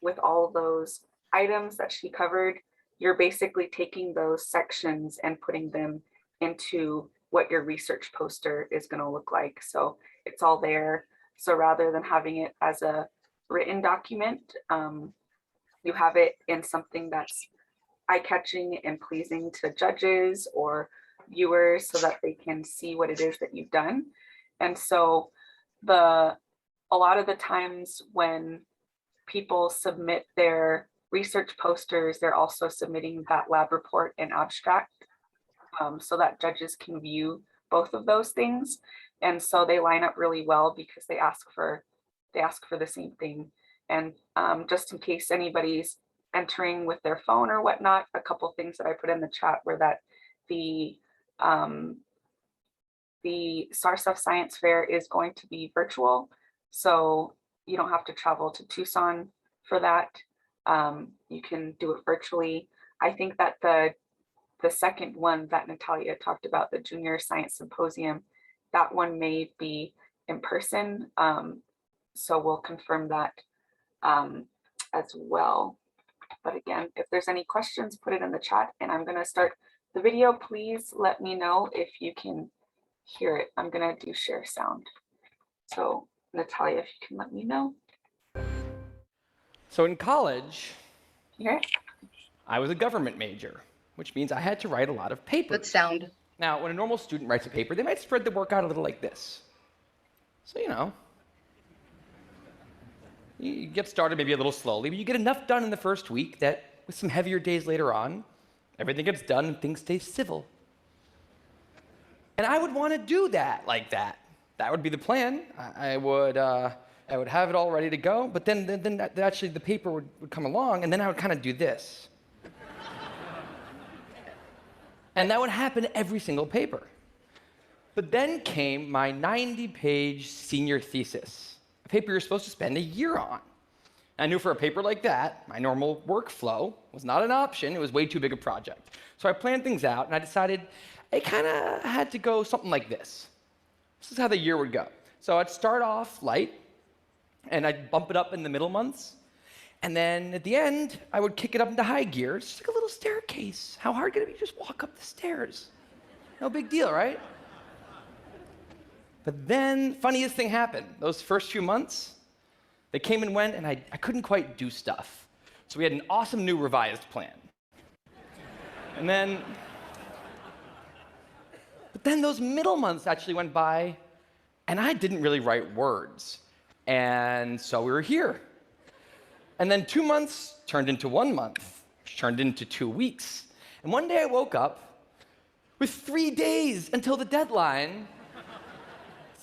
with all those items that she covered, you're basically taking those sections and putting them into what your research poster is going to look like. So it's all there. So rather than having it as a written document, you have it in something that's eye-catching and pleasing to judges or viewers so that they can see what it is that you've done. And so a lot of the times when people submit their research posters, they're also submitting that lab report and abstract, so that judges can view both of those things. And so they line up really well because they ask for the same thing. And just in case anybody's entering with their phone or whatnot, a couple things that I put in the chat were that the SARSF Science Fair is going to be virtual, so you don't have to travel to Tucson for that. You can do it virtually. I think that the second one that Natalia talked about, the Junior Science Symposium, that one may be in person. So we'll confirm that as well. But again, if there's any questions, put it in the chat, and I'm going to start the video. Please let me know if you can hear it. I'm going to do share sound. So Natalia, if you can let me know. So in college, Here. I was a government major, which means I had to write a lot of papers. Good sound. Now, when a normal student writes a paper, they might spread the work out a little like this. So, you get started maybe a little slowly, but you get enough done in the first week that with some heavier days later on, everything gets done and things stay civil. And I would want to do that like that. That would be the plan. I would have it all ready to go, but then actually the paper would come along, and then I would kind of do this. And that would happen every single paper. But then came my 90-page senior thesis, a paper you're supposed to spend a year on. I knew for a paper like that, my normal workflow was not an option. It was way too big a project. So I planned things out, and I decided I kind of had to go something like this. This is how the year would go. So I'd start off light, and I'd bump it up in the middle months. And then at the end, I would kick it up into high gear. It's just like a little staircase. How hard could it be to just walk up the stairs? No big deal, right? But then, funniest thing happened. Those first few months, they came and went, and I couldn't quite do stuff. So we had an awesome new revised plan. But then those middle months actually went by, and I didn't really write words. And so we were here. And then 2 months turned into 1 month, which turned into 2 weeks. And one day I woke up with 3 days until the deadline,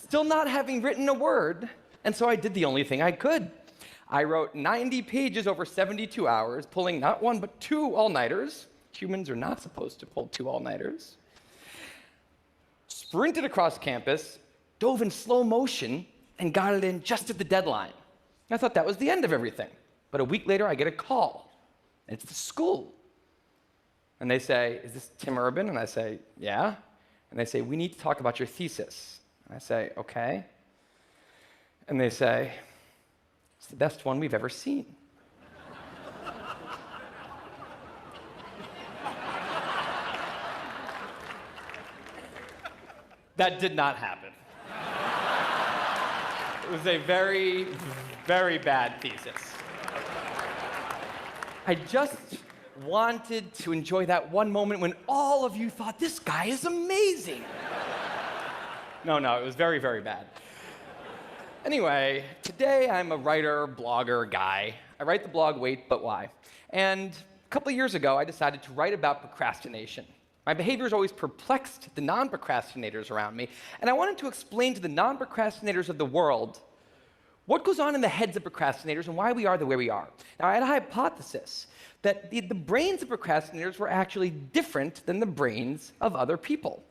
still not having written a word. And so I did the only thing I could. I wrote 90 pages over 72 hours, pulling not one, but 2 all-nighters. Humans are not supposed to pull 2 all-nighters. Sprinted across campus, dove in slow motion, and got it in just at the deadline. I thought that was the end of everything. But a week later, I get a call. It's the school. And they say, "Is this Tim Urban?" And I say, "Yeah." And they say, "We need to talk about your thesis." And I say, "Okay." And they say, "It's the best one we've ever seen." That did not happen. It was a very, very bad thesis. I just wanted to enjoy that one moment when all of you thought, "This guy is amazing." No, it was very, very bad. Anyway, today I'm a writer, blogger guy. I write the blog Wait, But Why? And a couple of years ago, I decided to write about procrastination. My behavior has always perplexed the non-procrastinators around me, and I wanted to explain to the non-procrastinators of the world what goes on in the heads of procrastinators and why we are the way we are. Now, I had a hypothesis that the brains of procrastinators were actually different than the brains of other people.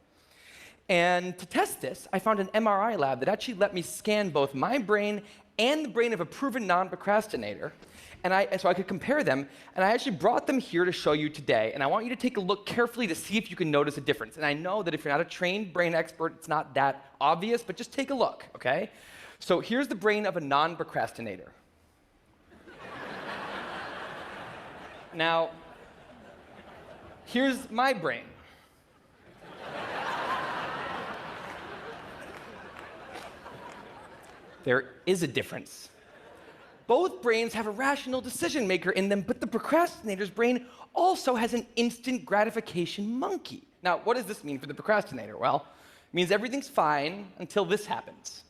And to test this, I found an MRI lab that actually let me scan both my brain and the brain of a proven non-procrastinator. and so I could compare them, and I actually brought them here to show you today, and I want you to take a look carefully to see if you can notice a difference. And I know that if you're not a trained brain expert, it's not that obvious, but just take a look, okay? So here's the brain of a non-procrastinator. Now, here's my brain. There is a difference. Both brains have a rational decision maker in them, but the procrastinator's brain also has an instant gratification monkey. Now, what does this mean for the procrastinator? Well, it means everything's fine until this happens.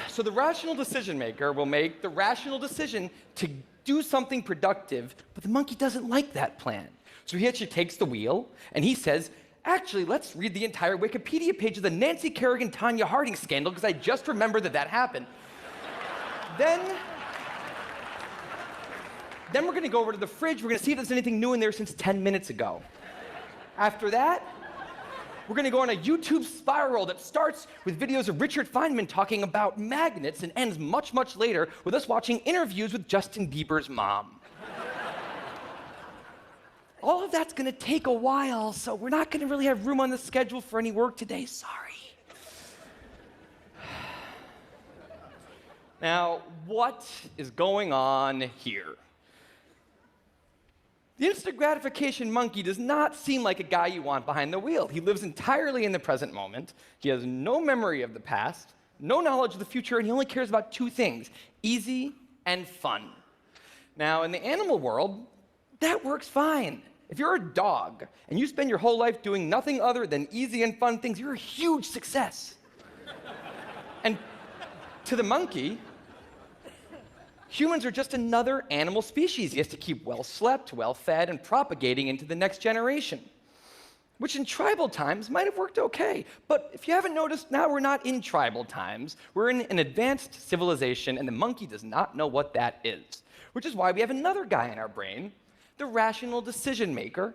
So the rational decision maker will make the rational decision to do something productive, but the monkey doesn't like that plan. So he actually takes the wheel and he says, actually, let's read the entire Wikipedia page of the Nancy Kerrigan-Tanya Harding scandal, because I just remembered that happened. Then we're going to go over to the fridge. We're going to see if there's anything new in there since 10 minutes ago. After that, we're going to go on a YouTube spiral that starts with videos of Richard Feynman talking about magnets and ends much, much later with us watching interviews with Justin Bieber's mom. All of that's going to take a while, so we're not going to really have room on the schedule for any work today. Sorry. Now, what is going on here? The instant gratification monkey does not seem like a guy you want behind the wheel. He lives entirely in the present moment. He has no memory of the past, no knowledge of the future, and he only cares about two things: easy and fun. Now, in the animal world, that works fine. If you're a dog and you spend your whole life doing nothing other than easy and fun things, you're a huge success. And to the monkey, humans are just another animal species. He has to keep well slept, well fed, and propagating into the next generation, which in tribal times might have worked okay. But if you haven't noticed, now we're not in tribal times. We're in an advanced civilization, and the monkey does not know what that is, which is why we have another guy in our brain, the rational decision maker,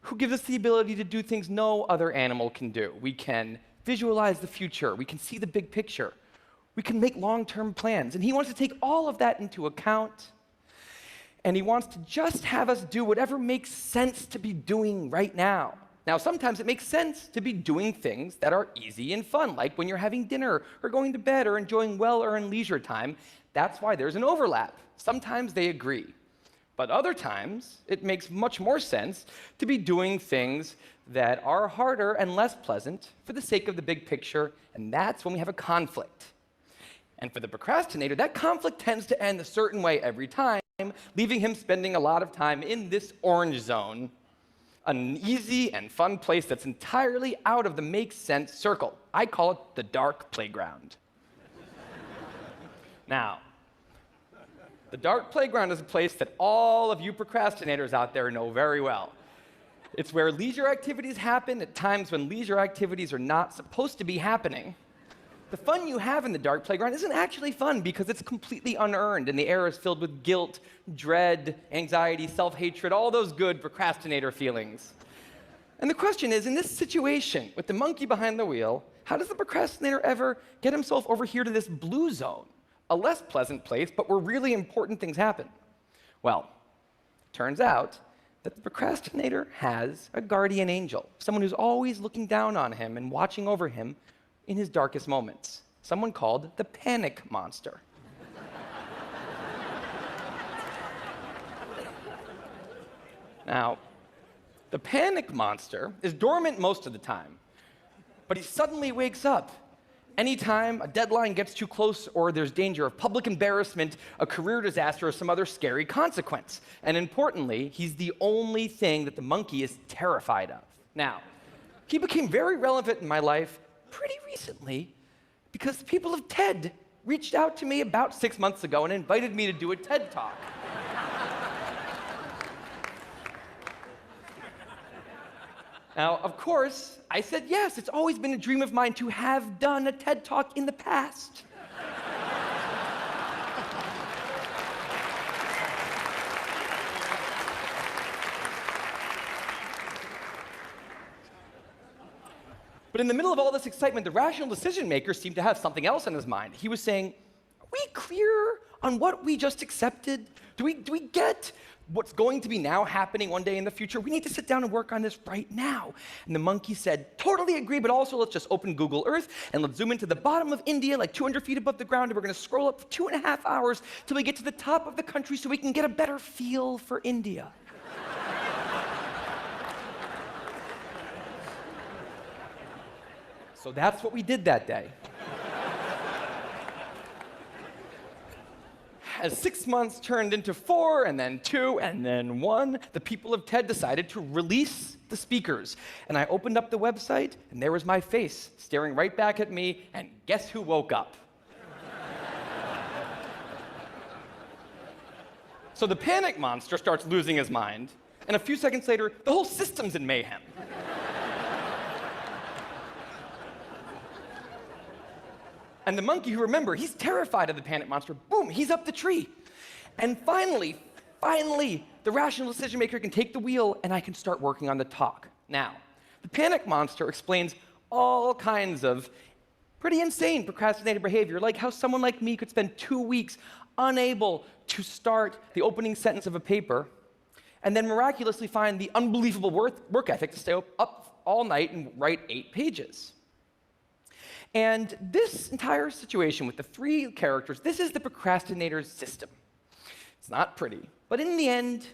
who gives us the ability to do things no other animal can do. We can visualize the future. We can see the big picture. We can make long-term plans. And he wants to take all of that into account, and he wants to just have us do whatever makes sense to be doing right now. Now, sometimes it makes sense to be doing things that are easy and fun, like when you're having dinner or going to bed or enjoying well-earned leisure time. That's why there's an overlap. Sometimes they agree. But other times, it makes much more sense to be doing things that are harder and less pleasant for the sake of the big picture, and that's when we have a conflict. And for the procrastinator, that conflict tends to end a certain way every time, leaving him spending a lot of time in this orange zone, an easy and fun place that's entirely out of the makes sense circle. I call it the dark playground. Now, the dark playground is a place that all of you procrastinators out there know very well. It's where leisure activities happen at times when leisure activities are not supposed to be happening. The fun you have in the dark playground isn't actually fun because it's completely unearned, and the air is filled with guilt, dread, anxiety, self-hatred, all those good procrastinator feelings. And the question is, in this situation, with the monkey behind the wheel, how does the procrastinator ever get himself over here to this blue zone, a less pleasant place, but where really important things happen? Well, turns out that the procrastinator has a guardian angel, someone who's always looking down on him and watching over him in his darkest moments, someone called the panic monster. Now, the panic monster is dormant most of the time, but he suddenly wakes up anytime a deadline gets too close or there's danger of public embarrassment, a career disaster, or some other scary consequence. And importantly, he's the only thing that the monkey is terrified of. Now, he became very relevant in my life pretty recently because the people of TED reached out to me about 6 months ago and invited me to do a TED Talk. Now, of course, I said yes. It's always been a dream of mine to have done a TED Talk in the past. But in the middle of all this excitement, the rational decision maker seemed to have something else on his mind. He was saying, are we clear on what we just accepted? Do we get what's going to be now happening one day in the future? We need to sit down and work on this right now. And the monkey said, totally agree, but also let's just open Google Earth and let's zoom into the bottom of India, like 200 feet above the ground, and we're going to scroll up for 2.5 hours till we get to the top of the country so we can get a better feel for India. So that's what we did that day. As 6 months turned into 4, and then 2, and then 1, the people of TED decided to release the speakers. And I opened up the website, and there was my face staring right back at me, and guess who woke up? So the panic monster starts losing his mind, and a few seconds later, the whole system's in mayhem. And the monkey, who, remember, he's terrified of the panic monster, boom, he's up the tree. And finally, the rational decision maker can take the wheel and I can start working on the talk. Now, the panic monster explains all kinds of pretty insane procrastinated behavior, like how someone like me could spend 2 weeks unable to start the opening sentence of a paper and then miraculously find the unbelievable work ethic to stay up all night and write 8 pages. And this entire situation with the 3 characters, this is the procrastinator's system. It's not pretty, but in the end,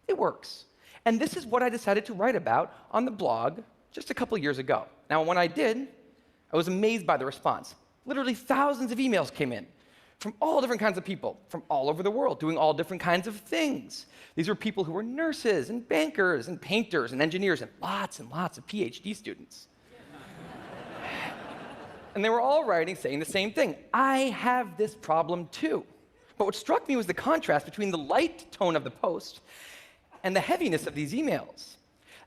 it works. And this is what I decided to write about on the blog just a couple years ago. Now, when I did, I was amazed by the response. Literally thousands of emails came in from all different kinds of people, from all over the world, doing all different kinds of things. These were people who were nurses and bankers and painters and engineers and lots of PhD students. And they were all writing saying the same thing. I have this problem too. But what struck me was the contrast between the light tone of the post and the heaviness of these emails.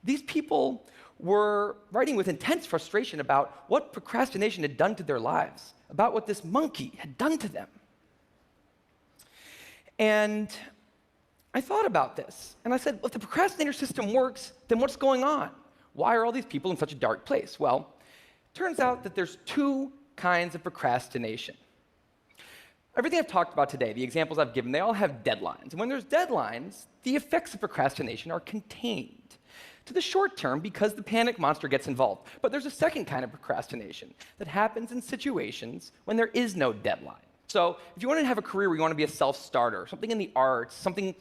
These people were writing with intense frustration about what procrastination had done to their lives, about what this monkey had done to them. And I thought about this, and I said, well, if the procrastinator system works, then what's going on? Why are all these people in such a dark place? Well, turns out that there's 2 kinds of procrastination. Everything I've talked about today, the examples I've given, they all have deadlines. And when there's deadlines, the effects of procrastination are contained to the short term because the panic monster gets involved. But there's a second kind of procrastination that happens in situations when there is no deadline. So if you want to have a career where you want to be a self-starter, something in the arts, something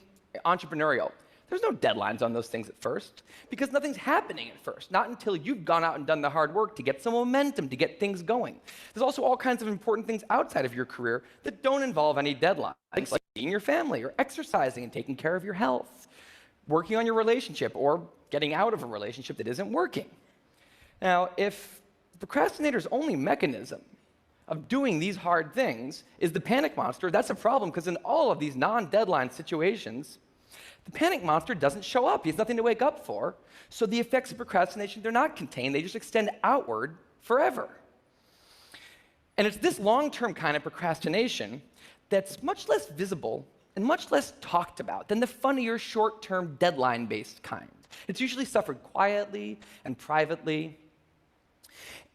entrepreneurial, there's no deadlines on those things at first because nothing's happening at first, not until you've gone out and done the hard work to get some momentum, to get things going. There's also all kinds of important things outside of your career that don't involve any deadlines, like seeing your family or exercising and taking care of your health, working on your relationship or getting out of a relationship that isn't working. Now, if the procrastinator's only mechanism of doing these hard things is the panic monster, that's a problem because in all of these non-deadline situations, the panic monster doesn't show up. He has nothing to wake up for. So the effects of procrastination, they're not contained. They just extend outward forever. And it's this long-term kind of procrastination that's much less visible and much less talked about than the funnier, short-term, deadline-based kind. It's usually suffered quietly and privately,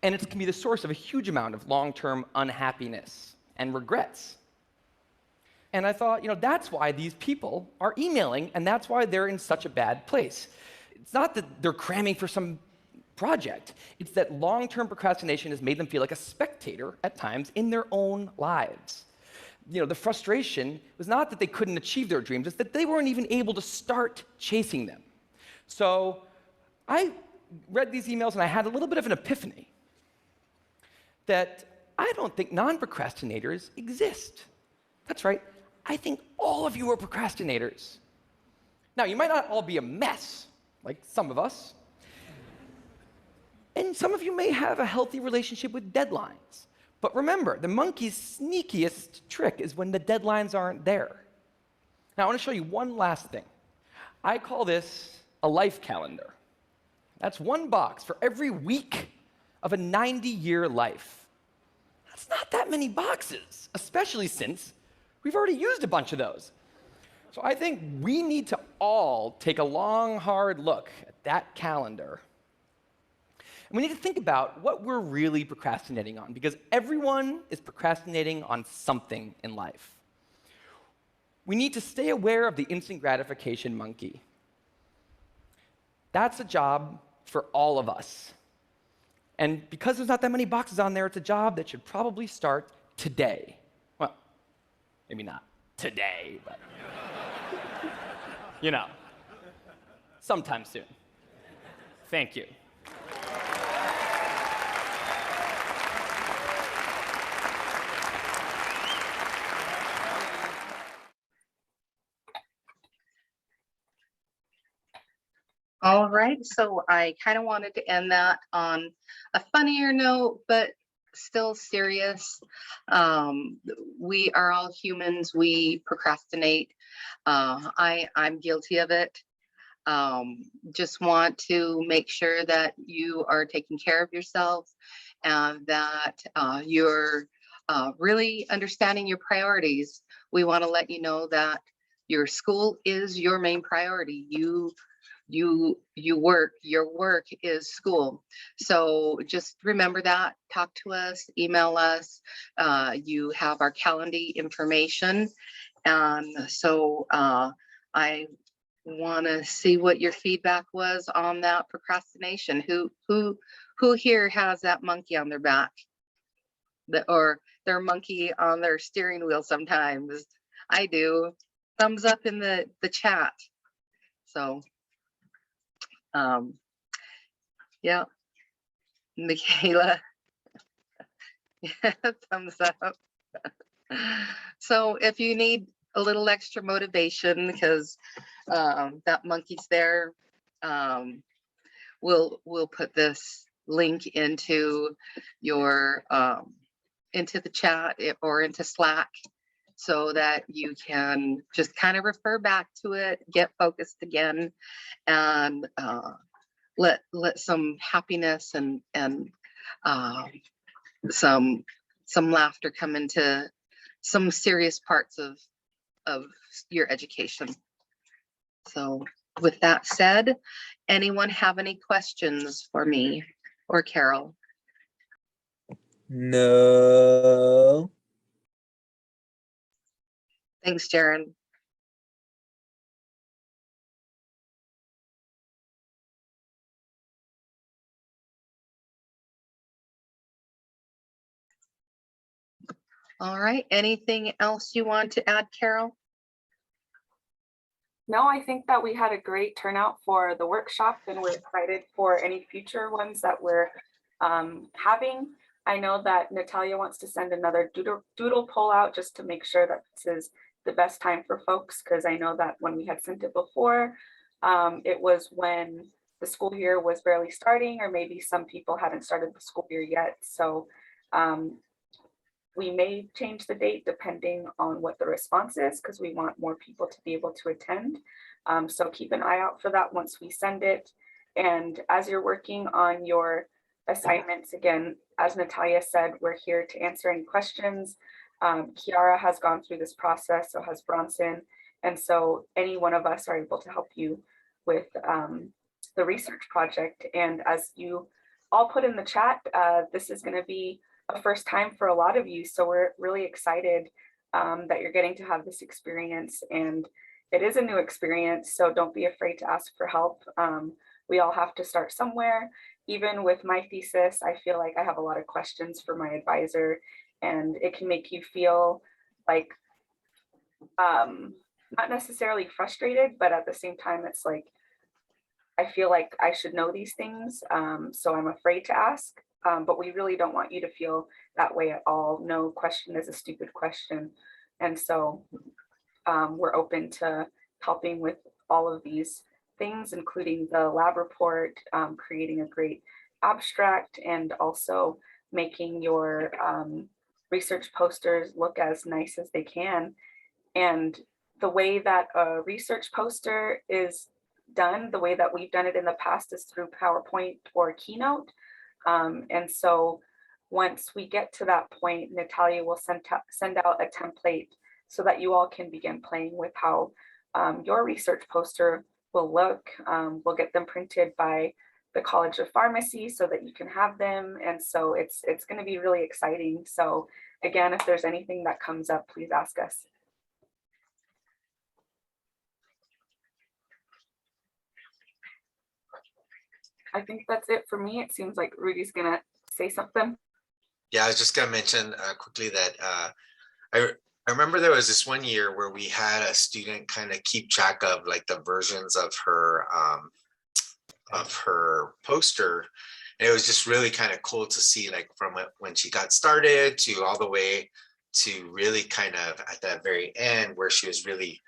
and it can be the source of a huge amount of long-term unhappiness and regrets. And I thought, that's why these people are emailing, and that's why they're in such a bad place. It's not that they're cramming for some project. It's that long-term procrastination has made them feel like a spectator at times in their own lives. The frustration was not that they couldn't achieve their dreams, it's that they weren't even able to start chasing them. So I read these emails, and I had a little bit of an epiphany that I don't think non-procrastinators exist. That's right. I think all of you are procrastinators. Now, you might not all be a mess, like some of us. And some of you may have a healthy relationship with deadlines. But remember, the monkey's sneakiest trick is when the deadlines aren't there. Now, I want to show you one last thing. I call this a life calendar. That's 1 box for every week of a 90-year life. That's not that many boxes, especially since we've already used a bunch of those. So I think we need to all take a long, hard look at that calendar. And we need to think about what we're really procrastinating on, because everyone is procrastinating on something in life. we need to stay aware of the instant gratification monkey. That's a job for all of us. And because there's not that many boxes on there, it's a job that should probably start today. Well, maybe not today, but you know, sometime soon. Thank you. All right, so I kind of wanted to end that on a funnier note, but still serious. We are all humans. We procrastinate. I'm guilty of it. Just want to make sure that you are taking care of yourself and that you're really understanding your priorities. We want to let you know that your school is your main priority. You work, your work is school. So just remember that, talk to us, email us. You have our calendar information. And so I want to see what your feedback was on that procrastination. Who here has that monkey on their back? Or their monkey on their steering wheel sometimes? I do. Thumbs up in the chat. So yeah, Michaela, thumbs up. So if you need a little extra motivation because that monkey's there, we'll put this link into your into the chat or into Slack so that you can just kind of refer back to it, get focused again, and let some happiness and some laughter come into some serious parts of your education. So with that said, anyone have any questions for me or Carol? No. Thanks, Jaron. All right, anything else you want to add, Carol? No, I think that we had a great turnout for the workshop and we're excited for any future ones that we're having. I know that Natalia wants to send another doodle poll out just to make sure that this is the best time for folks, because I know that when we had sent it before, it was when the school year was barely starting, or maybe some people hadn't started the school year yet. So we may change the date depending on what the response is, because we want more people to be able to attend. So keep an eye out for that once we send it. And as you're working on your assignments, again, as Natalia said, we're here to answer any questions. Kiara has gone through this process, so has Bronson. And so any one of us are able to help you with the research project. And as you all put in the chat, this is going to be a first time for a lot of you. So we're really excited that you're getting to have this experience, and it is a new experience. So don't be afraid to ask for help. We all have to start somewhere. Even with my thesis, I feel like I have a lot of questions for my advisor, and it can make you feel like not necessarily frustrated, but at the same time, it's like, I feel like I should know these things. So I'm afraid to ask. But we really don't want you to feel that way at all. No question is a stupid question. And so we're open to helping with all of these things, including the lab report, creating a great abstract, and also making your research posters look as nice as they can. And the way that a research poster is done, the way that we've done it in the past, is through PowerPoint or Keynote. And so once we get to that point, Natalia will send out a template so that you all can begin playing with how your research poster will look. We'll get them printed by the College of Pharmacy so that you can have them. And so it's going to be really exciting. So again, if there's anything that comes up, please ask us. I think that's it for me. It seems like Rudy's gonna say something. Yeah, I was just gonna mention quickly that I remember there was this one year where we had a student kind of keep track of like the versions of her poster. And it was just really kind of cool to see, like, from when she got started to all the way to really kind of at that very end where she was really,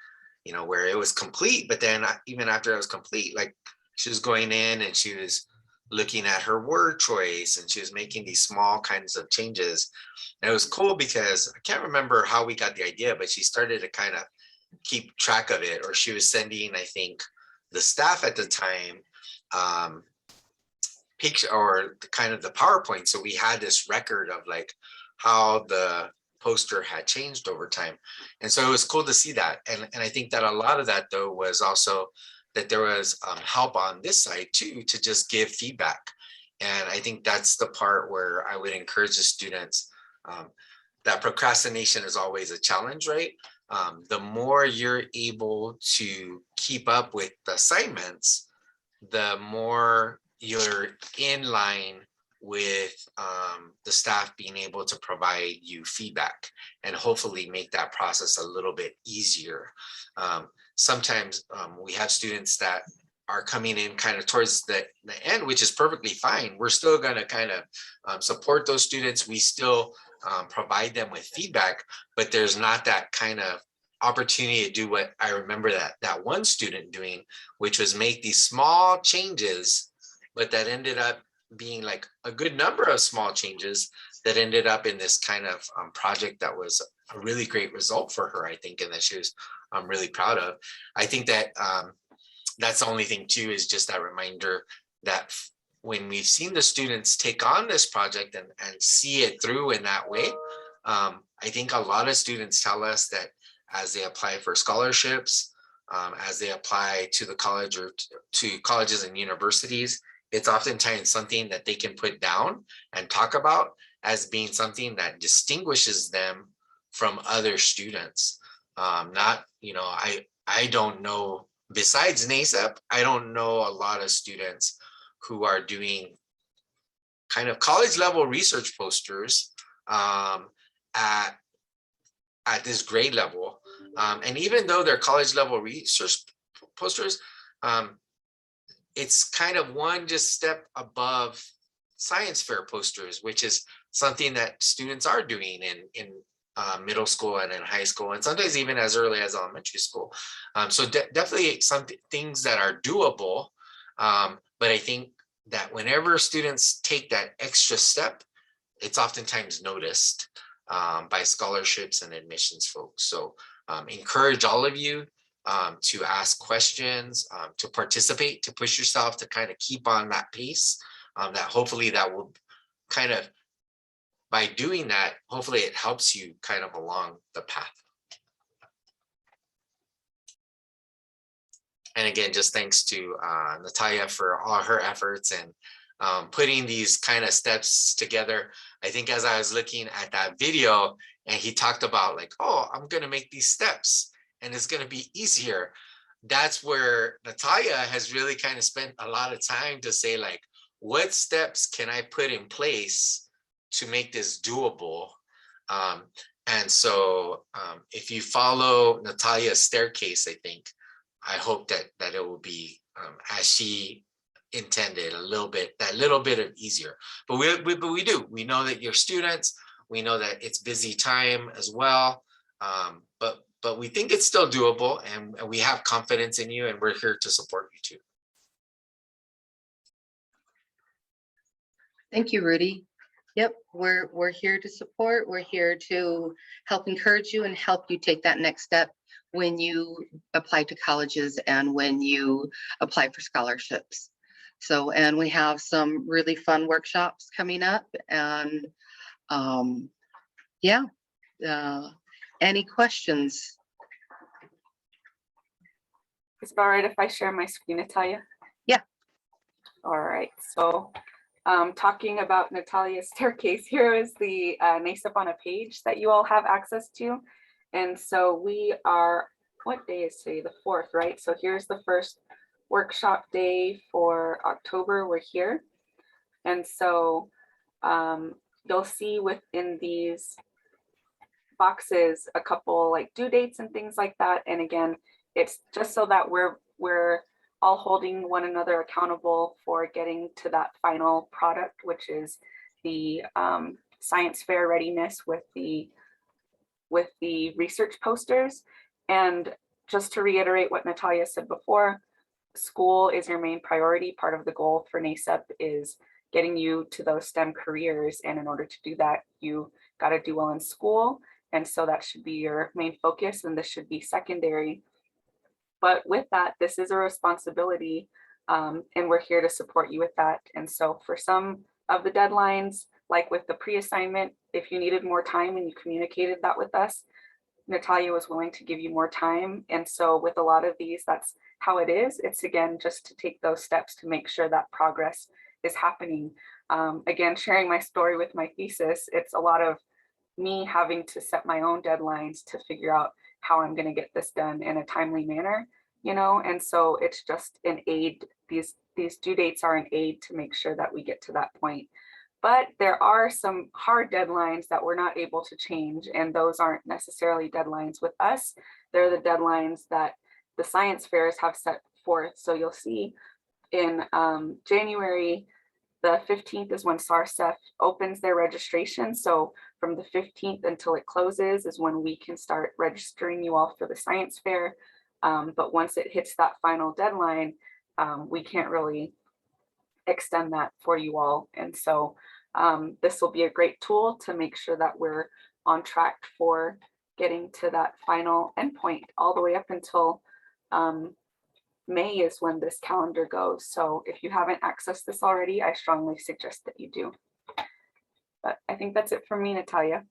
you know, where it was complete. But then even after it was complete, like she was going in and she was looking at her word choice and she was making these small kinds of changes. And it was cool because I can't remember how we got the idea, but she started to kind of keep track of it, or she was sending, I think, the staff at the time picture or kind of the PowerPoint. So we had this record of like how the poster had changed over time. And so it was cool to see that. And I think that a lot of that though was also that there was help on this side too, to just give feedback. And I think that's the part where I would encourage the students, that procrastination is always a challenge, right? The more you're able to keep up with the assignments, the more you're in line with the staff being able to provide you feedback and hopefully make that process a little bit easier. Sometimes we have students that are coming in kind of towards the end, which is perfectly fine. We're still going to kind of support those students. We still provide them with feedback, but there's not that kind of opportunity to do what I remember that one student doing, which was make these small changes, but that ended up being like a good number of small changes that ended up in this kind of project that was a really great result for her, I think, and that she was really proud of. I think that that's the only thing too, is just that reminder that when we've seen the students take on this project and see it through in that way, I think a lot of students tell us that as they apply for scholarships, as they apply to the college or to colleges and universities, it's oftentimes something that they can put down and talk about as being something that distinguishes them from other students. Not, you know, I don't know, besides NASEP, I don't know a lot of students who are doing kind of college level research posters at this grade level. And even though they're college level research posters, it's kind of one just step above science fair posters, which is something that students are doing in middle school and in high school, and sometimes even as early as elementary school. So definitely some things that are doable. But I think that whenever students take that extra step, it's oftentimes noticed by scholarships and admissions folks. So encourage all of you to ask questions, to participate, to push yourself, to kind of keep on that pace, that hopefully that will kind of, by doing that, hopefully it helps you kind of along the path. And again, just thanks to Natalia for all her efforts and putting these kind of steps together. I think as I was looking at that video and he talked about like, oh, I'm going to make these steps and it's going to be easier. That's where Natalia has really kind of spent a lot of time to say like, what steps can I put in place to make this doable? And so if you follow Natalia's staircase, I think, I hope that it will be as she intended, a little bit of easier. But we know that you're students. We know that it's busy time as well. But we think it's still doable, and we have confidence in you, and we're here to support you too. Thank you, Rudy. Yep, we're here to support. We're here to help encourage you and help you take that next step when you apply to colleges and when you apply for scholarships. So, and we have some really fun workshops coming up, and yeah, any questions? Is it all right if I share my screen, Natalia? Yeah. All right, so talking about Natalia's staircase, here is the NASEP on a page that you all have access to. And so we are, what day is today? The 4th, right? So here's the first workshop day for October, we're here. And so you'll see within these boxes a couple like due dates and things like that. And again, it's just so that we're all holding one another accountable for getting to that final product, which is the science fair readiness with the research posters. And just to reiterate what Natalia said before, school is your main priority. Part of the goal for NASEP is getting you to those STEM careers. And in order to do that, you got to do well in school. And so that should be your main focus, and this should be secondary. But with that, this is a responsibility, and we're here to support you with that. And so for some of the deadlines, like with the pre-assignment, if you needed more time and you communicated that with us, Natalia was willing to give you more time. And so with a lot of these, that's how it is. It's again, just to take those steps to make sure that progress is happening. Again, sharing my story with my thesis, it's a lot of me having to set my own deadlines to figure out how I'm going to get this done in a timely manner, you know, and so it's just an aid. These due dates are an aid to make sure that we get to that point. But there are some hard deadlines that we're not able to change, and those aren't necessarily deadlines with us. They're the deadlines that the science fairs have set forth. So you'll see in January, the 15th is when SARCEF opens their registration. So from the 15th until it closes is when we can start registering you all for the science fair. But once it hits that final deadline, we can't really extend that for you all. And so this will be a great tool to make sure that we're on track for getting to that final endpoint all the way up until May is when this calendar goes. So if you haven't accessed this already, I strongly suggest that you do. But I think that's it for me, Natalia.